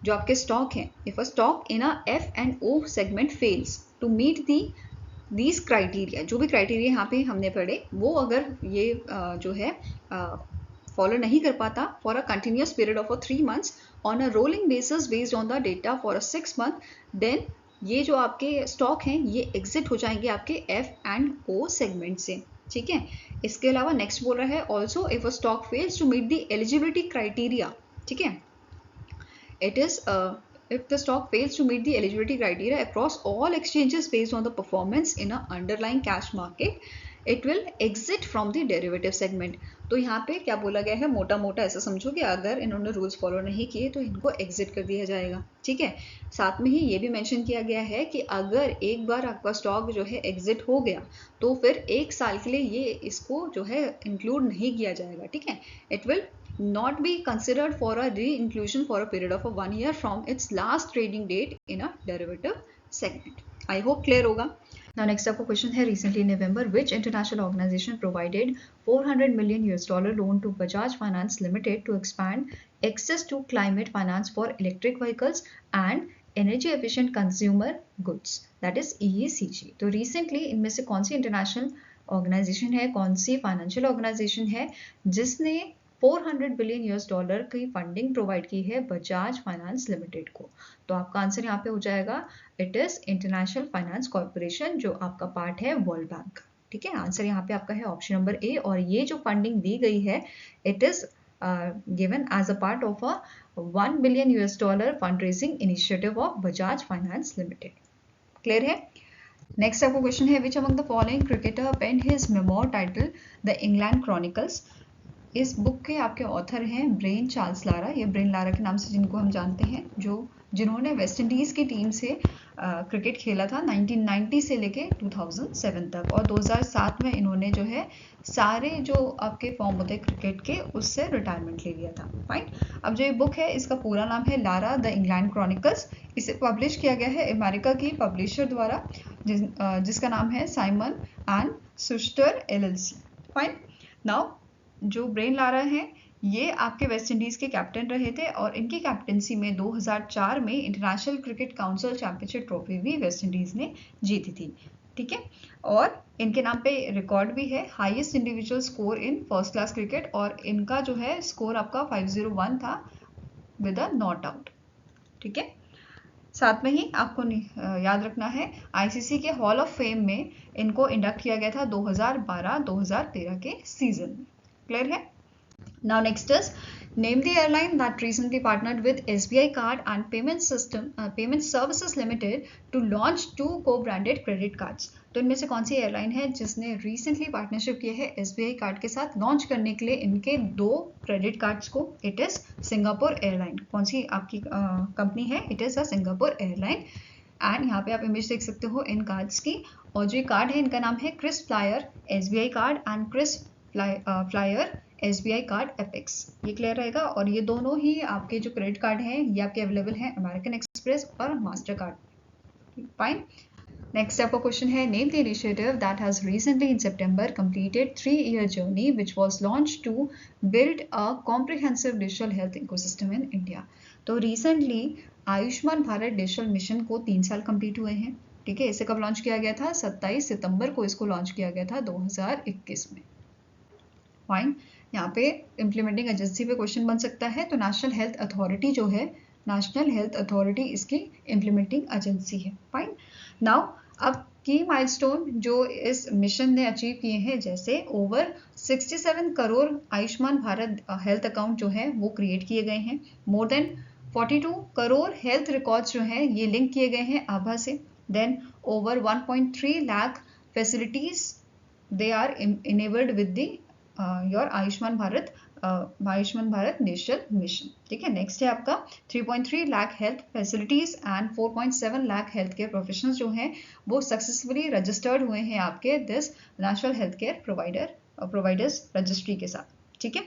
जो आपके स्टॉक है, if a stock in a F&O segment fails to meet these criteria, जो भी क्राइटेरिया यहाँ पे हमने पढ़े वो अगर ये जो है फॉलो नहीं कर पाता for a continuous period of 3 months on a rolling basis based on the data for a 6 month, then ये जो आपके स्टॉक हैं ये एग्जिट हो जाएंगे आपके F&O सेगमेंट से। ठीक है, इसके अलावा नेक्स्ट बोल रहा है also if a stock fails to meet the eligibility criteria. ठीक है, it is if the stock fails to meet the eligibility criteria across all exchanges based on the performance in a underlying cash market, it will exit from the derivative segment। तो यहाँ पे क्या बोला गया है, मोटा मोटा ऐसा समझो कि अगर इन्होंने रूल्स फॉलो नहीं किए तो इनको एग्जिट कर दिया जाएगा। ठीक है, साथ में ही ये भी मेंशन किया गया है कि अगर एक बार आपका स्टॉक जो है एग्जिट हो गया तो फिर 1 साल के लिए ये इसको जो है इंक्लूड नहीं किया जाएगा। ठीक है, it will not be considered for a re-inclusion for a period of 1 year from its last trading date in a derivative segment. I hope clear होगा। Now next आपको question है, recently in November which international organization provided $400 million loan to Bajaj Finance Limited to expand access to climate finance for electric vehicles and energy efficient consumer goods, that is EECG। तो recently इनमें से कौन सी international organisation है, कौन सी financial organisation है जिसने $400 billion की funding provide की है बजाज फाइनेंस लिमिटेड को? तो आपका आंसर यहाँ पे हो जाएगा it is international finance corporation, जो आपका पार्ट है वर्ल्ड बैंक। ठीक है, आंसर यहाँ पे आपका है ऑप्शन नंबर ए, और ये जो फंडिंग दी गई है it is given as a part of a $1 billion fund raising initiative of Bajaj finance limited. Clear है? नेक्स्ट आपको क्वेश्चन है which among the following cricketer pen his memoir title the England chronicles. इस book के आपके author हैं Brian Charles Lara, ये Brian Lara के नाम से जिनको हम जानते हैं, जिन्होंने वेस्ट इंडीज़ की टीम से क्रिकेट खेला था 1990 से लेके 2007 तक, और 2007 में इन्होंने जो है सारे जो आपके फॉर्म होते हैं क्रिकेट के उससे रिटायरमेंट ले लिया था। फाइन, अब जो ये बुक है इसका पूरा नाम है लारा द इंग्लैंड क्रॉनिकल्स। इसे पब्लिश किया गया है अमेरिका की पब्लिशर द्वारा जिसका नाम है Simon and Schuster LLC। Fine, now जो ब्रेन लारा हैं ये आपके वेस्ट इंडीज़ के कैप्टन रहे थे, और इनकी कैप्टनसी में 2004 में international cricket council championship trophy भी वेस्ट इंडीज़ ने जीती थी। ठीक है, और इनके नाम पे रिकॉर्ड भी है, highest individual score in first class cricket, और इनका जो है स्कोर आपका 501 था विद अ नॉट आउट। ठीक है, साथ में ही आपको याद रखना है आईसीसी के हॉल ऑफ फेम में इनको इंडक्ट किया गया था 2012-2013 के सीजन में। क्लियर है? Now next is name the airline that recently partnered with SBI Card and Payment Services Limited to launch 2 co-branded credit cards. तो इनमें से कौन सी एयरलाइन है जिसने रिसेंटली पार्टनरशिप की है SBI कार्ड के साथ लॉन्च करने के लिए इनके 2 क्रेडिट कार्ड्स को? It is Singapore airline. कौन सी आपकी कंपनी है? It is a Singapore airline. And यहाँ पे आप इमेज देख सकते हो इन कार्ड्स की, और जो कार्ड है इनका नाम है KrisFlyer SBI card and KrisFlyer SBI card apex. ये क्लियर रहेगा। और ये दोनों ही आपके जो क्रेडिट कार्ड हैं ये आपके अवेलेबल हैं अमेरिकन एक्सप्रेस और मास्टर कार्ड। फाइन। नेक्स्ट आपका क्वेश्चन है name the initiative that has recently in September completed 3-year journey which was launched to build a comprehensive digital health ecosystem in India. तो recently Ayushman Bharat digital mission को 3 साल complete हुए हैं। ठीक है, इसे कब लॉन्च किया गया था? 27 सितंबर को इसको लॉन्च किया गया था 2021 में। फाइन। यहाँ पे इम्प्लीमेंटिंग एजेंसी पे क्वेश्चन बन सकता है, तो नेशनल हेल्थ अथॉरिटी जो है, नेशनल हेल्थ अथॉरिटी इसकी इम्प्लीमेंटिंग एजेंसी है। फाइन। नाउ अब की माइलस्टोन जो इस मिशन ने अचीव किए हैं, जैसे over 67 crore Ayushman Bharat health account जो है वो क्रिएट किए गए हैं। More than 42 crore health records जो हैं ये लिंक किए गए हैं आभा से। Then over 1.3 lakh facilities they are enabled with the your Ayushman Bharat digital mission. ठीक है, नेक्स्ट है आपका 3.3 lakh health facilities and 4.7 lakh health care professionals जो हैं वो सक्सेसफुली रजिस्टर्ड हुए हैं आपके this national health care providers registry के साथ। ठीक है,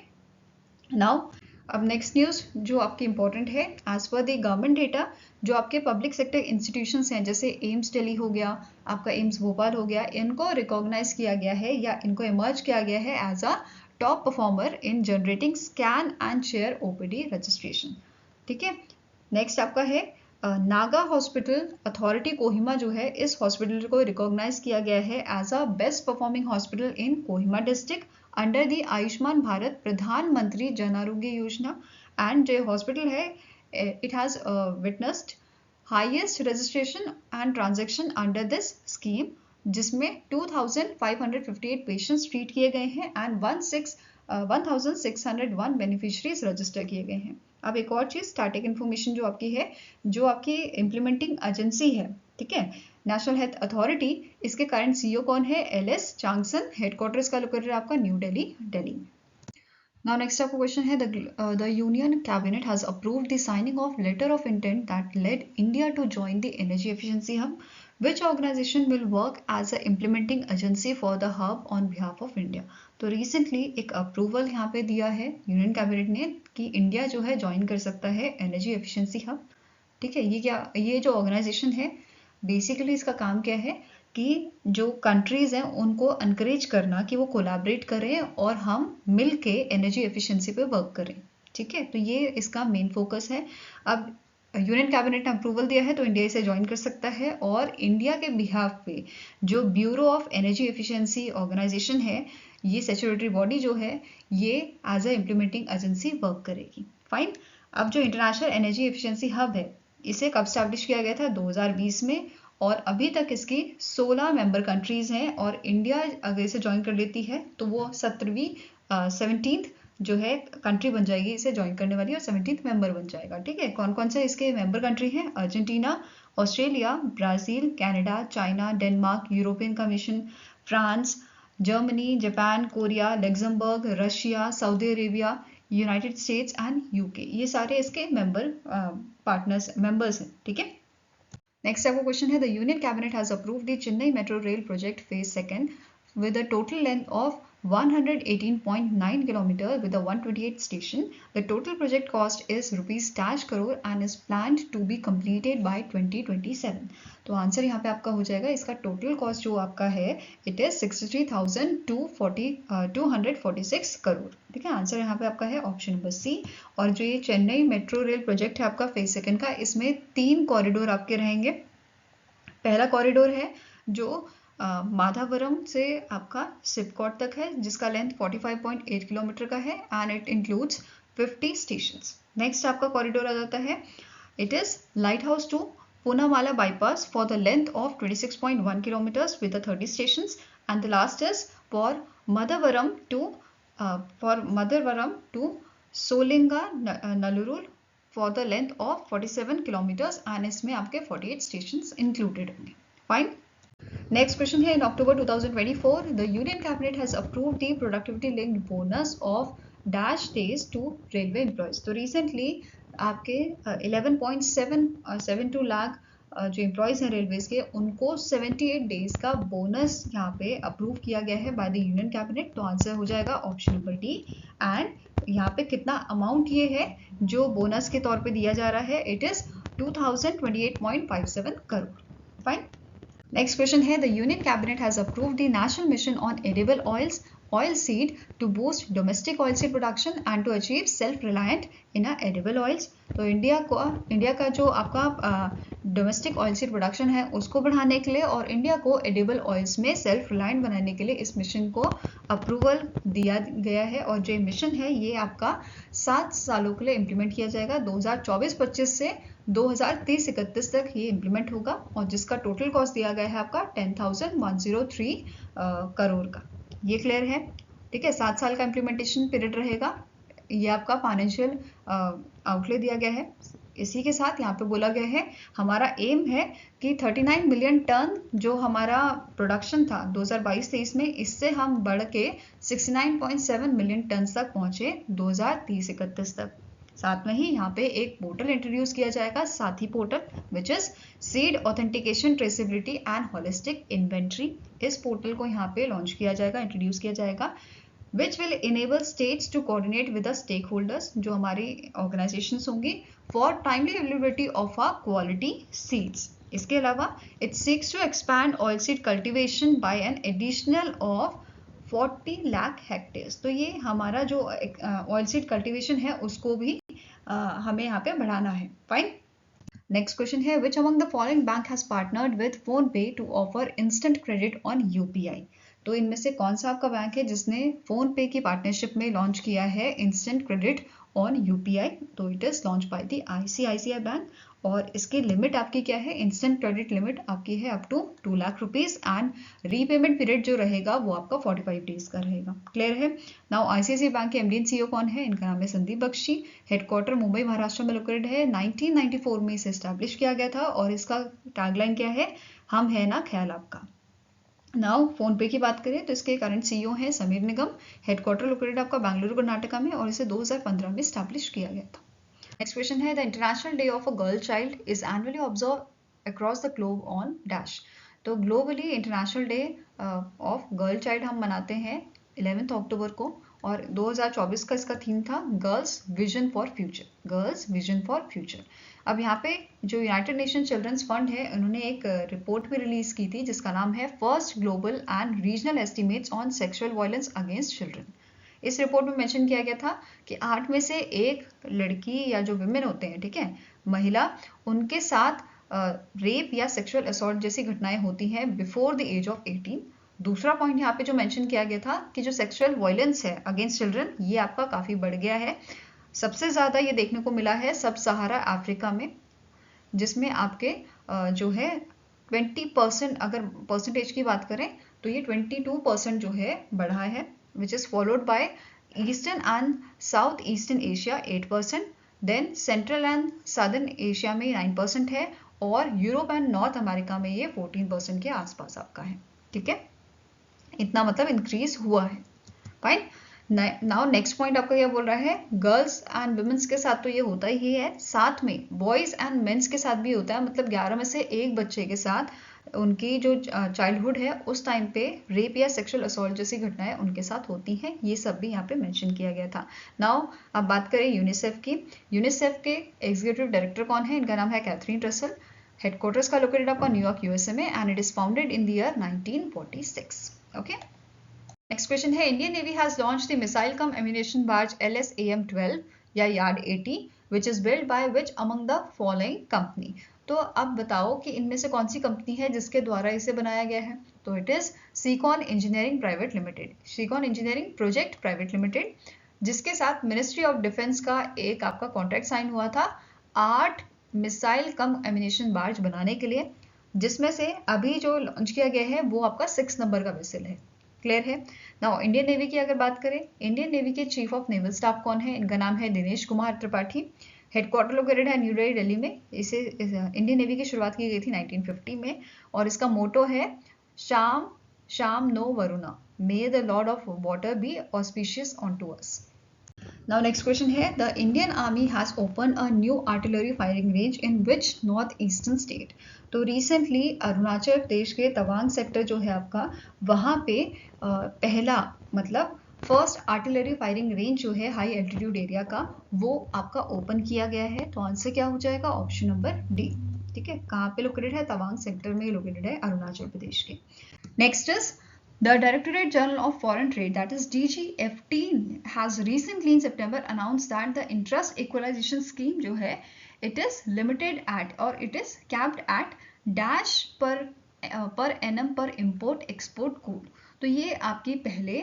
नाउ अब नेक्स्ट न्यूज जो आपकी इंपॉर्टेंट है, as per the government data जो आपके पब्लिक सेक्टर इंस्टीट्यूशंस हैं जैसे एम्स दिल्ली हो गया, आपका एम्स भोपाल हो गया, इनको रिकॉग्नाइज किया गया है या इनको इमर्ज किया गया है as a top performer in generating scan and share OPD registration. ठीक है, नेक्स्ट आपका है नागा हॉस्पिटल अथॉरिटी कोहिमा जो है, इस हॉस्पिटल को रिकॉग्नाइज किया गया है as a best performing hospital in Kohima district under the Ayushman Bharat प्रधानमंत्री जन आरोग्य योजना। एंड जो हॉस्पिटल है it has witnessed highest registration and transaction under this scheme, जिसमें 2558 पेशेंट्स ट्रीट किए गए हैं एंड 1601 बेनिफिशरीज रजिस्टर किए गए हैं। अब एक और चीज स्टैटिक इन्फॉर्मेशन जो आपकी है, जो आपकी इम्प्लीमेंटिंग एजेंसी है, ठीक है, नेशनल हेल्थ अथॉरिटी, इसके करंट सीईओ कौन है? LS चांगसन। हेडक्वार्टर इसका लोकेटेड आपका New Delhi Delhi. Now next up question है the Union Cabinet has approved the signing of letter of intent that led India to join the Energy Efficiency Hub. Which organization will work as a implementing agency for the hub on behalf of India? तो recently एक approval यहाँ पे दिया है union cabinet ने कि India जो है ज्वाइन कर सकता है एनर्जी एफिशिएंसी हब। ठीक है, ये जो ऑर्गेनाइजेशन है बेसिकली इसका काम क्या है कि जो कंट्रीज हैं उनको एनकरेज करना कि वो कोलैबोरेट करें और हम मिल के एनर्जी एफिशिएंसी पे वर्क करें। ठीक है, तो ये इसका मेन फोकस है। अब यूनियन कैबिनेट ने अप्रूवल दिया है तो इंडिया इसे ज्वाइन कर सकता है, और इंडिया के बिहाफ पे जो bureau of energy efficiency organisation है, ये स्टैट्यूटरी बॉडी जो है ये as a implementing agency work करेगी। फाइन। अब जो इंटरनेशनल एनर्जी एफिशिएंसी हब है इसे कब स्टैब्लिश किया गया था? 2020 में, और अभी तक इसकी 16 मेंबर कंट्रीज हैं, और इंडिया अगर इसे ज्वाइन कर लेती है तो वो 17th जो है कंट्री बन जाएगी इसे ज्वाइन करने वाली, और 17th मेंबर बन जाएगा। ठीक है, कौन कौन से इसके मेंबर कंट्री हैं? Argentina, Australia, Brazil, Canada, China, Denmark, European commission, France, Germany, Japan, Korea, Luxembourg, Russia, Saudi Arabia, United states and UK. ये सारे इसके मेंबर्स हैं। ठीक है, नेक्स्ट आपको क्वेश्चन है the union cabinet has approved the Chennai metro rail project phase 2 with a total length of 118.9 km with a 128 station. The total project cost is ₹dash crore and is planned to be completed by 2027. तो answer यहाँ पे आपका हो जाएगा, इसका total cost जो आपका है इट इज 63,246 करोड़। ठीक है, आंसर यहाँ पे आपका है ऑप्शन नंबर सी। और जो ये चेन्नई मेट्रो रेल प्रोजेक्ट है आपका फेज 2 का, इसमें 3 कॉरिडोर आपके रहेंगे। पहला कॉरिडोर है जो माधावरम से आपका सिपकॉट तक है, जिसका लेंथ 45.8 किलोमीटर का है and it includes 50 stations. Next आपका कॉरिडोर आ जाता है, it is light house to Poonamallee bypass for the length of 26.1 kilometers with the 30 stations, and the last is for Madavaram to Solinga Nallurul for the length of 47 kilometers and इसमें आपके 48 stations included होंगे. Fine. Next question है, in October 2024 the Union Cabinet has approved the productivity linked bonus of dash days to railway employees. तो recently आपके 11.772 लाख जो employees हैं railways के, उनको 78 डेज का बोनस यहाँ पे अप्रूव किया गया है बाय द यूनियन कैबिनेट. तो आंसर हो जाएगा ऑप्शन नंबर डी. एंड यहाँ पे कितना अमाउंट ये है जो बोनस के तौर पे दिया जा रहा है, it is 2028.57 crore. Fine. Next question है, the union cabinet has approved the national mission on edible oils oil seed to boost domestic oil seed production and to achieve self reliant in a edible oils. तो India का जो आपका domestic oil seed production है उसको बढ़ाने के लिए और इंडिया को एडिबल ऑयल्स में सेल्फ रिलायंट बनाने के लिए इस मिशन को अप्रूवल दिया गया है. और जो मिशन है ये आपका 7 सालों के लिए इम्प्लीमेंट किया जाएगा. 2024-25 से 2030-31 तक ये इम्प्लीमेंट होगा और जिसका टोटल कॉस्ट दिया गया है आपका 10,103 करोड़ का. ये क्लियर है? ठीक है. 7 साल का इम्प्लीमेंटेशन पीरियड रहेगा. ये आपका फाइनेंशियल आउटले दिया गया है. इसी के साथ यहाँ पे बोला गया है हमारा एम है कि 39 मिलियन टन जो हमारा प्रोडक्शन था 2022-23 में, इससे हम बढ़ के 69.7 मिलियन टन तक पहुंचे 2030-31 तक. साथ में ही यहाँ पे एक पोर्टल इंट्रोड्यूस किया जाएगा, Sathi portal, which is seed authentication traceability and holistic inventory. इस पोर्टल को यहाँ पे लॉन्च किया जाएगा, इंट्रोड्यूस किया जाएगा, which will enable states to coordinate with the stake holders, जो हमारी ऑर्गेनाइजेशंस होंगी, for timely availability of a quality seeds. इसके अलावा it seeks to expand oil seed cultivation by an additional of 40 lakh hectares. तो ये हमारा जो ऑयल सीड कल्टिवेशन है उसको भी हमें यहाँ पे बढ़ाना है. फाइन. नेक्स्ट क्वेश्चन है, which among the following bank has partnered with PhonePe to offer instant credit on UPI. तो इनमें से कौन सा आपका बैंक है जिसने फोन पे की पार्टनरशिप में लॉन्च किया है इंस्टेंट क्रेडिट ऑन यूपीआई? तो it is launch by the ICICI bank. और इसकी लिमिट आपकी क्या है? इंस्टेंट क्रेडिट लिमिट आपकी है up to 2 lakh rupees and repayment period जो रहेगा वो आपका 45 डेज का रहेगा. क्लियर है? नाउ आईसीआईसीआई बैंक के एमडी एंड सीईओ कौन है? इनका नाम है संदीप बख्शी. हेडक्वार्टर मुंबई महाराष्ट्र में लोकेटेड है. 1994 में इसे एस्टैब्लिश किया गया था और इसका टैगलाइन क्या है? हम है ना ख्याल आपका. नाउ फोन पे की बात करें तो इसके करंट सीईओ हैं समीर निगम. हेडक्वार्टर लोकेटेड आपका बेंगलुरु कर्नाटका में और इसे 2015 में एस्टैब्लिश किया गया था. नेक्स्ट क्वेश्चन है, the international day of a girl child is annually observe across the globe on dash. तो globally international day of girl child हम मनाते हैं 11 अक्टूबर को और 2024 का इसका थीम था girls vision for future. Girls vision for future. अब यहाँ पे जो यूनाइटेड नेशन चिल्ड्रंस फंड है उन्होंने एक रिपोर्ट भी रिलीज की थी जिसका नाम है first global and regional estimates on sexual violence against children. इस रिपोर्ट में मेंशन किया गया था कि 8 में से 1 लड़की या जो विमेन होते हैं, ठीक है, महिला, उनके साथ रेप या सेक्सुअल असॉल्ट जैसी घटनाएं होती हैं बिफोर द एज ऑफ 18. दूसरा पॉइंट यहाँ पे जो मेंशन किया गया था कि जो सेक्सुअल वायलेंस है अगेंस्ट चिल्ड्रन ये आपका काफी बढ़ गया है. सबसे ज्यादा ये देखने को मिला है सब सहारा अफ्रीका में, जिसमें आपके जो है 20%, अगर परसेंटेज की बात करें तो ये 22% जो है बढ़ा है, which is followed by Eastern and South Eastern Asia 8%, then Central and Southern Asia में 9% है और यूरोप एंड नॉर्थ अमेरिका में ये 14% के आसपास आपका है. ठीक है, इतना मतलब इंक्रीज हुआ है. फाइन. नाउ नेक्स्ट पॉइंट आपका क्या बोल रहा है? गर्ल्स एंड वुमेन्स के साथ तो ये होता ही है, साथ में बॉयज एंड मेंस के साथ भी होता है. मतलब 11 में से 1 बच्चे के साथ उनकी जो चाइल्डहुड है उस टाइम पे रेप या सेक्सुअल असॉल्ट जैसी घटनाएं उनके साथ होती हैं. ये सब भी यहाँ पे मेंशन किया गया था. नाउ अब बात करें यूनिसेफ की. यूनिसेफ के एग्जीक्यूटिव डायरेक्टर कौन है? इनका नाम है कैथरीन रसल. हेडक्वार्टर्स का लोकेटेड आपका न्यूयॉर्क यूएसए में and it is founded in the year 1946. Okay. Next question है, Indian Navy has launched the missile cum ammunition barge LSAM-12 या yard 80 which is build by which among the following company. तो अब बताओ कि इनमें से कौन सी कंपनी है जिसके द्वारा इसे बनाया गया है. तो it is Seacon engineering private limited, Seacon engineering project private limited, जिसके साथ मिनिस्ट्री ऑफ डिफेंस का एक आपका कॉन्ट्रैक्ट साइन हुआ था 8 मिसाइल कम एमिनेशन बार्ज बनाने के लिए, जिसमें से अभी जो लॉन्च किया गया है वो आपका 6 नंबर का वेसल है। क्लियर है। नाउ इंडियन नेवी की अगर बात करें, इंडियन नेवी के चीफ ऑफ नेवल स्टाफ कौन है? इनका नाम है दिनेश कुमार त्रिपाठी। हेडक्वार्टर लोकेटेड है न्यू दिल्ली में। इसे इंडियन नेवी की शुरुआत की गई थी 1950 में और इसका मोटो है शाम शाम नो वरुणा, may the lord of water be auspicious on to us. Now next question है, the Indian Army has opened a new artillery firing range in which northeastern state? तो recently अरुणाचल प्रदेश के तवांग सेक्टर जो है आपका, वहाँ पे पहला मतलब फर्स्ट आर्टिलरी फायरिंग रेंज जो है हाई एल्टीट्यूड एरिया का, वो आपका ओपन किया गया है। तो आंसर क्या हो जाएगा? Option number D. ठीक है, कहाँ पे लोकेटेड है? तवांग सेक्टर में लोकेटेड है अरुणाचल प्रदेश के। Next is The Directorate General of Foreign Trade, that is DGFT, has recently in September announced that the interest equalization scheme जो है it is limited at or it is capped at dash per annum per import export code। तो ये आपकी पहले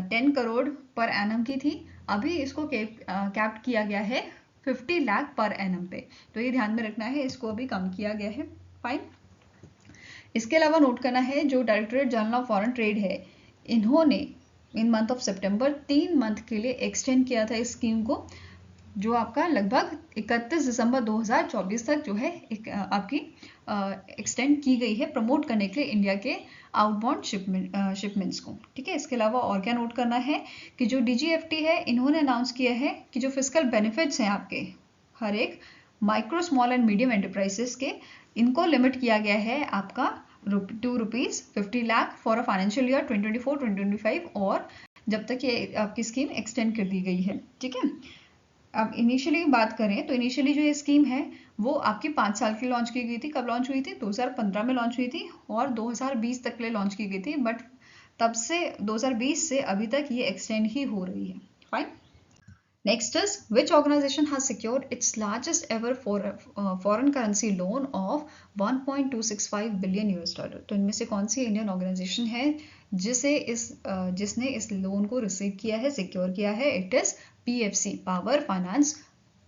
10 crore per annum की थी, अभी इसको कैप्ड किया गया है 50 लाख पर एनम पे। तो ये ध्यान में रखना है, इसको अभी कम किया गया है। फाइन। इसके अलावा नोट करना है, जो directorate general of foreign trade है, इन्होंने इन मंथ ऑफ सितंबर 3 मंथ के लिए एक्सटेंड किया था इस स्कीम को, जो आपका लगभग 31 दिसंबर 2024 तक जो है आपकी एक्सटेंड की गई है प्रमोट करने के लिए इंडिया के आउटबाउंड शिपमेंट्स को। ठीक है, इसके अलावा और क्या नोट करना है कि जो DGFT है, इन्होंने अनाउंस किया है कि जो फिजिकल बेनिफिट्स हैं आपके हर एक micro small and medium enterprises के, इनको लिमिट किया गया है आपका ₹50 lakh for a financial year 2024-2025 और जब तक ये आपकी स्कीम एक्सटेंड कर दी गई है। ठीक है, अब इनिशियली बात करें तो इनिशियली जो ये स्कीम है वो आपकी 5 साल की लॉन्च की गई थी। कब लॉन्च हुई थी? 2015 में लॉन्च हुई थी और 2020 तक के लिए लॉन्च की गई थी, बट तब से 2020 से अभी तक ये एक्सटेंड ही हो रही है। Fine. Next is, which organization has secured its largest ever foreign currency loan of 1.265 billion $? तो इनमें से कौन सी इंडियन ऑर्गेनाइजेशन है जिसने इस लोन को रिसीव किया है, सिक्योर किया है? It is PFC, power finance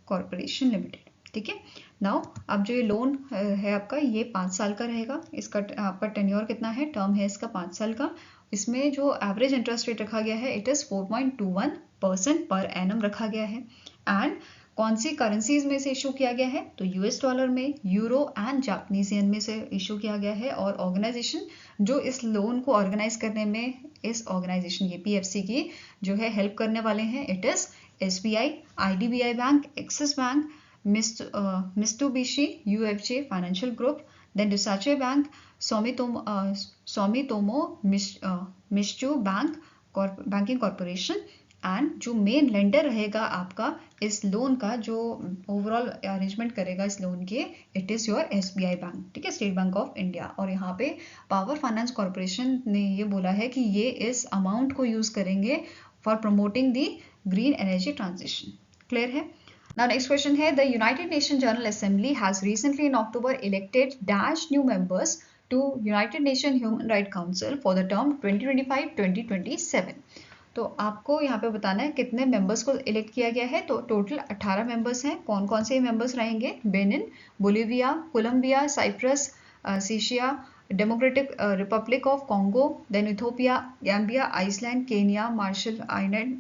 corporation limited. ठीक है, नाउ अब जो ये लोन है आपका, ये 5 साल का रहेगा। इसका आपका टेन्योर कितना है? टर्म है इसका 5 साल का। इसमें जो एवरेज इंटरेस्ट रेट रखा गया है, इट इज 4.21% पर एनम रखा गया है। एंड कौन सी करेंसीज में से इशू किया गया है? तो US डॉलर में, यूरो एंड जापानीज येन में से इशू किया गया है। और ऑर्गेनाइजेशन जो इस लोन को ऑर्गेनाइज करने में इस ऑर्गेनाइजेशन की PFC की जो है हेल्प करने वाले हैं, it is SBI, IDBI bank, Axis bank, Mitsubishi UFJ financial group, then Deutsche bank, Sumitomo Mitsui banking corporation. And जो मेन लेंडर रहेगा आपका इस लोन का, जो ओवरऑल अरेंजमेंट करेगा इस लोन के, it is your SBI bank. ठीक है, स्टेट बैंक ऑफ इंडिया। और यहाँ पे पावर फाइनेंस कॉर्पोरेशन ने ये बोला है कि ये इस अमाउंट को यूज करेंगे for promoting the green energy transition. Clear है। Now next question है, the United Nations General Assembly has recently in October elected dash new members to United Nations Human Rights Council for the term 2025-2027। तो आपको यहाँ पे बताना है कितने members को इलेक्ट किया गया है। तो टोटल 18 मेंबर्स हैं। कौन कौन से मेंबर्स रहेंगे? Benin, Bolivia, Colombia, Cyprus, Czechia, Democratic Republic of Congo, then Ethiopia, Gambia, Iceland, Kenya, Marshall Island,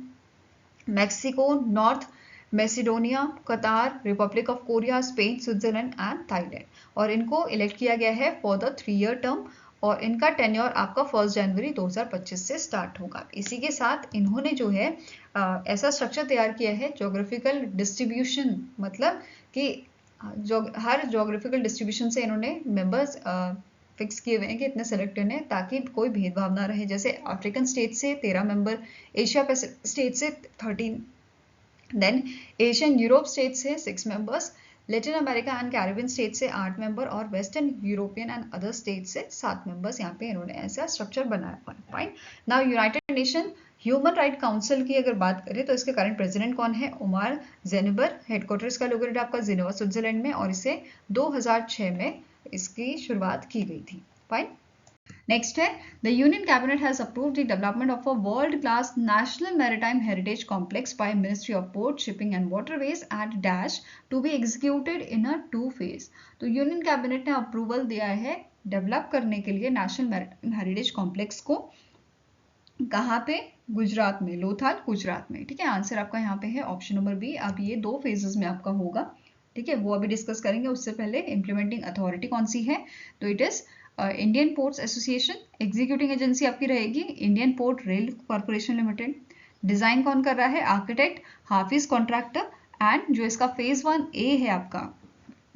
Mexico, North Macedonia, Qatar, Republic of Korea, Spain, Switzerland and Thailand. और इनको इलेक्ट किया गया है फॉर द 3 ईयर टर्म और इनका tenure आपका 1 जनवरी 2025 से start होगा। इसी के साथ इन्होंने जो है ऐसा स्ट्रक्चर तैयार किया है, जोग्राफिकल डिस्ट्रीब्यूशन, मतलब कि हर जोग्राफिकल डिस्ट्रीब्यूशन से इन्होंने मेंबर्स फिक्स किए हुए हैं कि इतने सेलेक्ट करने, ताकि कोई भेदभाव ना रहे। जैसे अफ्रीकन स्टेट से 13 मेंबर, एशिया पैसिफिक स्टेट से 13, देन एशियन यूरोप स्टेट से 6 members, Latin America and Caribbean state से 8 मेंबर और western European and other state से 7 मेंबर्स। यहाँ पे इन्होंने ऐसा स्ट्रक्चर बनाया हुआ है। Fine. Now United nation human right council की अगर बात करें तो इसके करंट प्रेसिडेंट कौन है? उमार जेनेबर। हेडक्वार्टर्स का लोकेटेड आपका जिनेवा स्विट्जरलैंड में और इसे 2006 में इसकी शुरुआत की गई थी। फाइन। नेक्स्ट है the union cabinet has approved the development of a world class national maritime heritage complex by ministry of port shipping and waterways at dash to be executed in a 2 phase. तो union cabinet ने approval दिया है develop करने के लिए national maritime heritage complex को। कहाँ पे? गुजरात में, लोथाल गुजरात में। ठीक है, आंसर आपका यहाँ पे है ऑप्शन नंबर बी। अब ये 2 फेजेस में आपका होगा। ठीक है, वो अभी डिस्कस करेंगे। उससे पहले इम्प्लीमेंटिंग अथॉरिटी कौन सी है? तो it is Indian ports association. Executing agency आपकी रहेगी Indian port rail corporation limited. Design कौन कर रहा है? Architect Hafiz contractor. एंड जो इसका फेज 1A है आपका,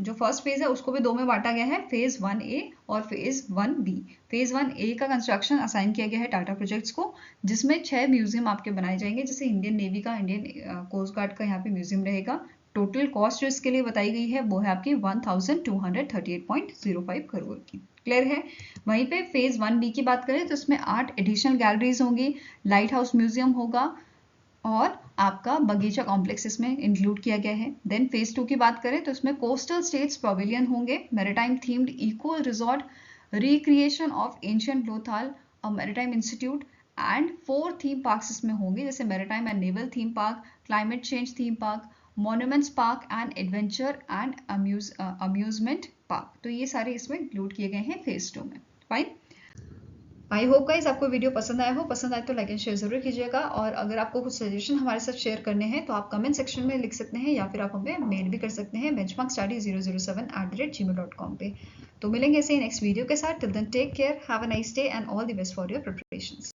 जो फर्स्ट फेज है उसको भी 2 में बांटा गया है, फेज 1A और फेज 1B। फेज 1A का कंस्ट्रक्शन असाइन किया गया है टाटा प्रोजेक्ट्स को, जिसमें 6 म्यूजियम आपके बनाए जाएंगे, जैसे इंडियन नेवी का, इंडियन कोस्ट गार्ड का यहाँ पे म्यूजियम रहेगा। टोटल कॉस्ट जो इसके लिए बताई गई है वो है आपकी 1238.05 करोड़ की। क्लियर है? वहीं पे फेज 1B की बात करें तो इसमें 8 एडिशनल गैलरीज होंगी, लाइट हाउस म्यूजियम होगा और आपका बगीचा कॉम्प्लेक्स इसमें इंक्लूड किया गया है। देन फेज 2 की बात करें तो इसमें कोस्टल स्टेट्स पवेलियन होंगे, maritime themed eco resort, recreation of ancient Lothal, a maritime institute and 4 theme parks इसमें होंगे, जैसे maritime and naval theme park, climate change theme park, monuments park and adventure and amusement park. तो ये सारे इसमें include किए गए हैं फेज 2 में। फाइन। आई होप गाइस आपको वीडियो पसंद आया हो। पसंद आए तो लाइक एंड शेयर जरूर कीजिएगा, और अगर आपको कुछ सजेशन हमारे साथ शेयर करने हैं तो आप कमेंट सेक्शन में लिख सकते हैं, या फिर आप हमें मेल भी कर सकते हैं benchmarkstudy007@gmail.com पे। तो मिलेंगे ऐसे ही नेक्स्ट वीडियो के साथ। Till then take care, have a nice day and all the best for your preparations.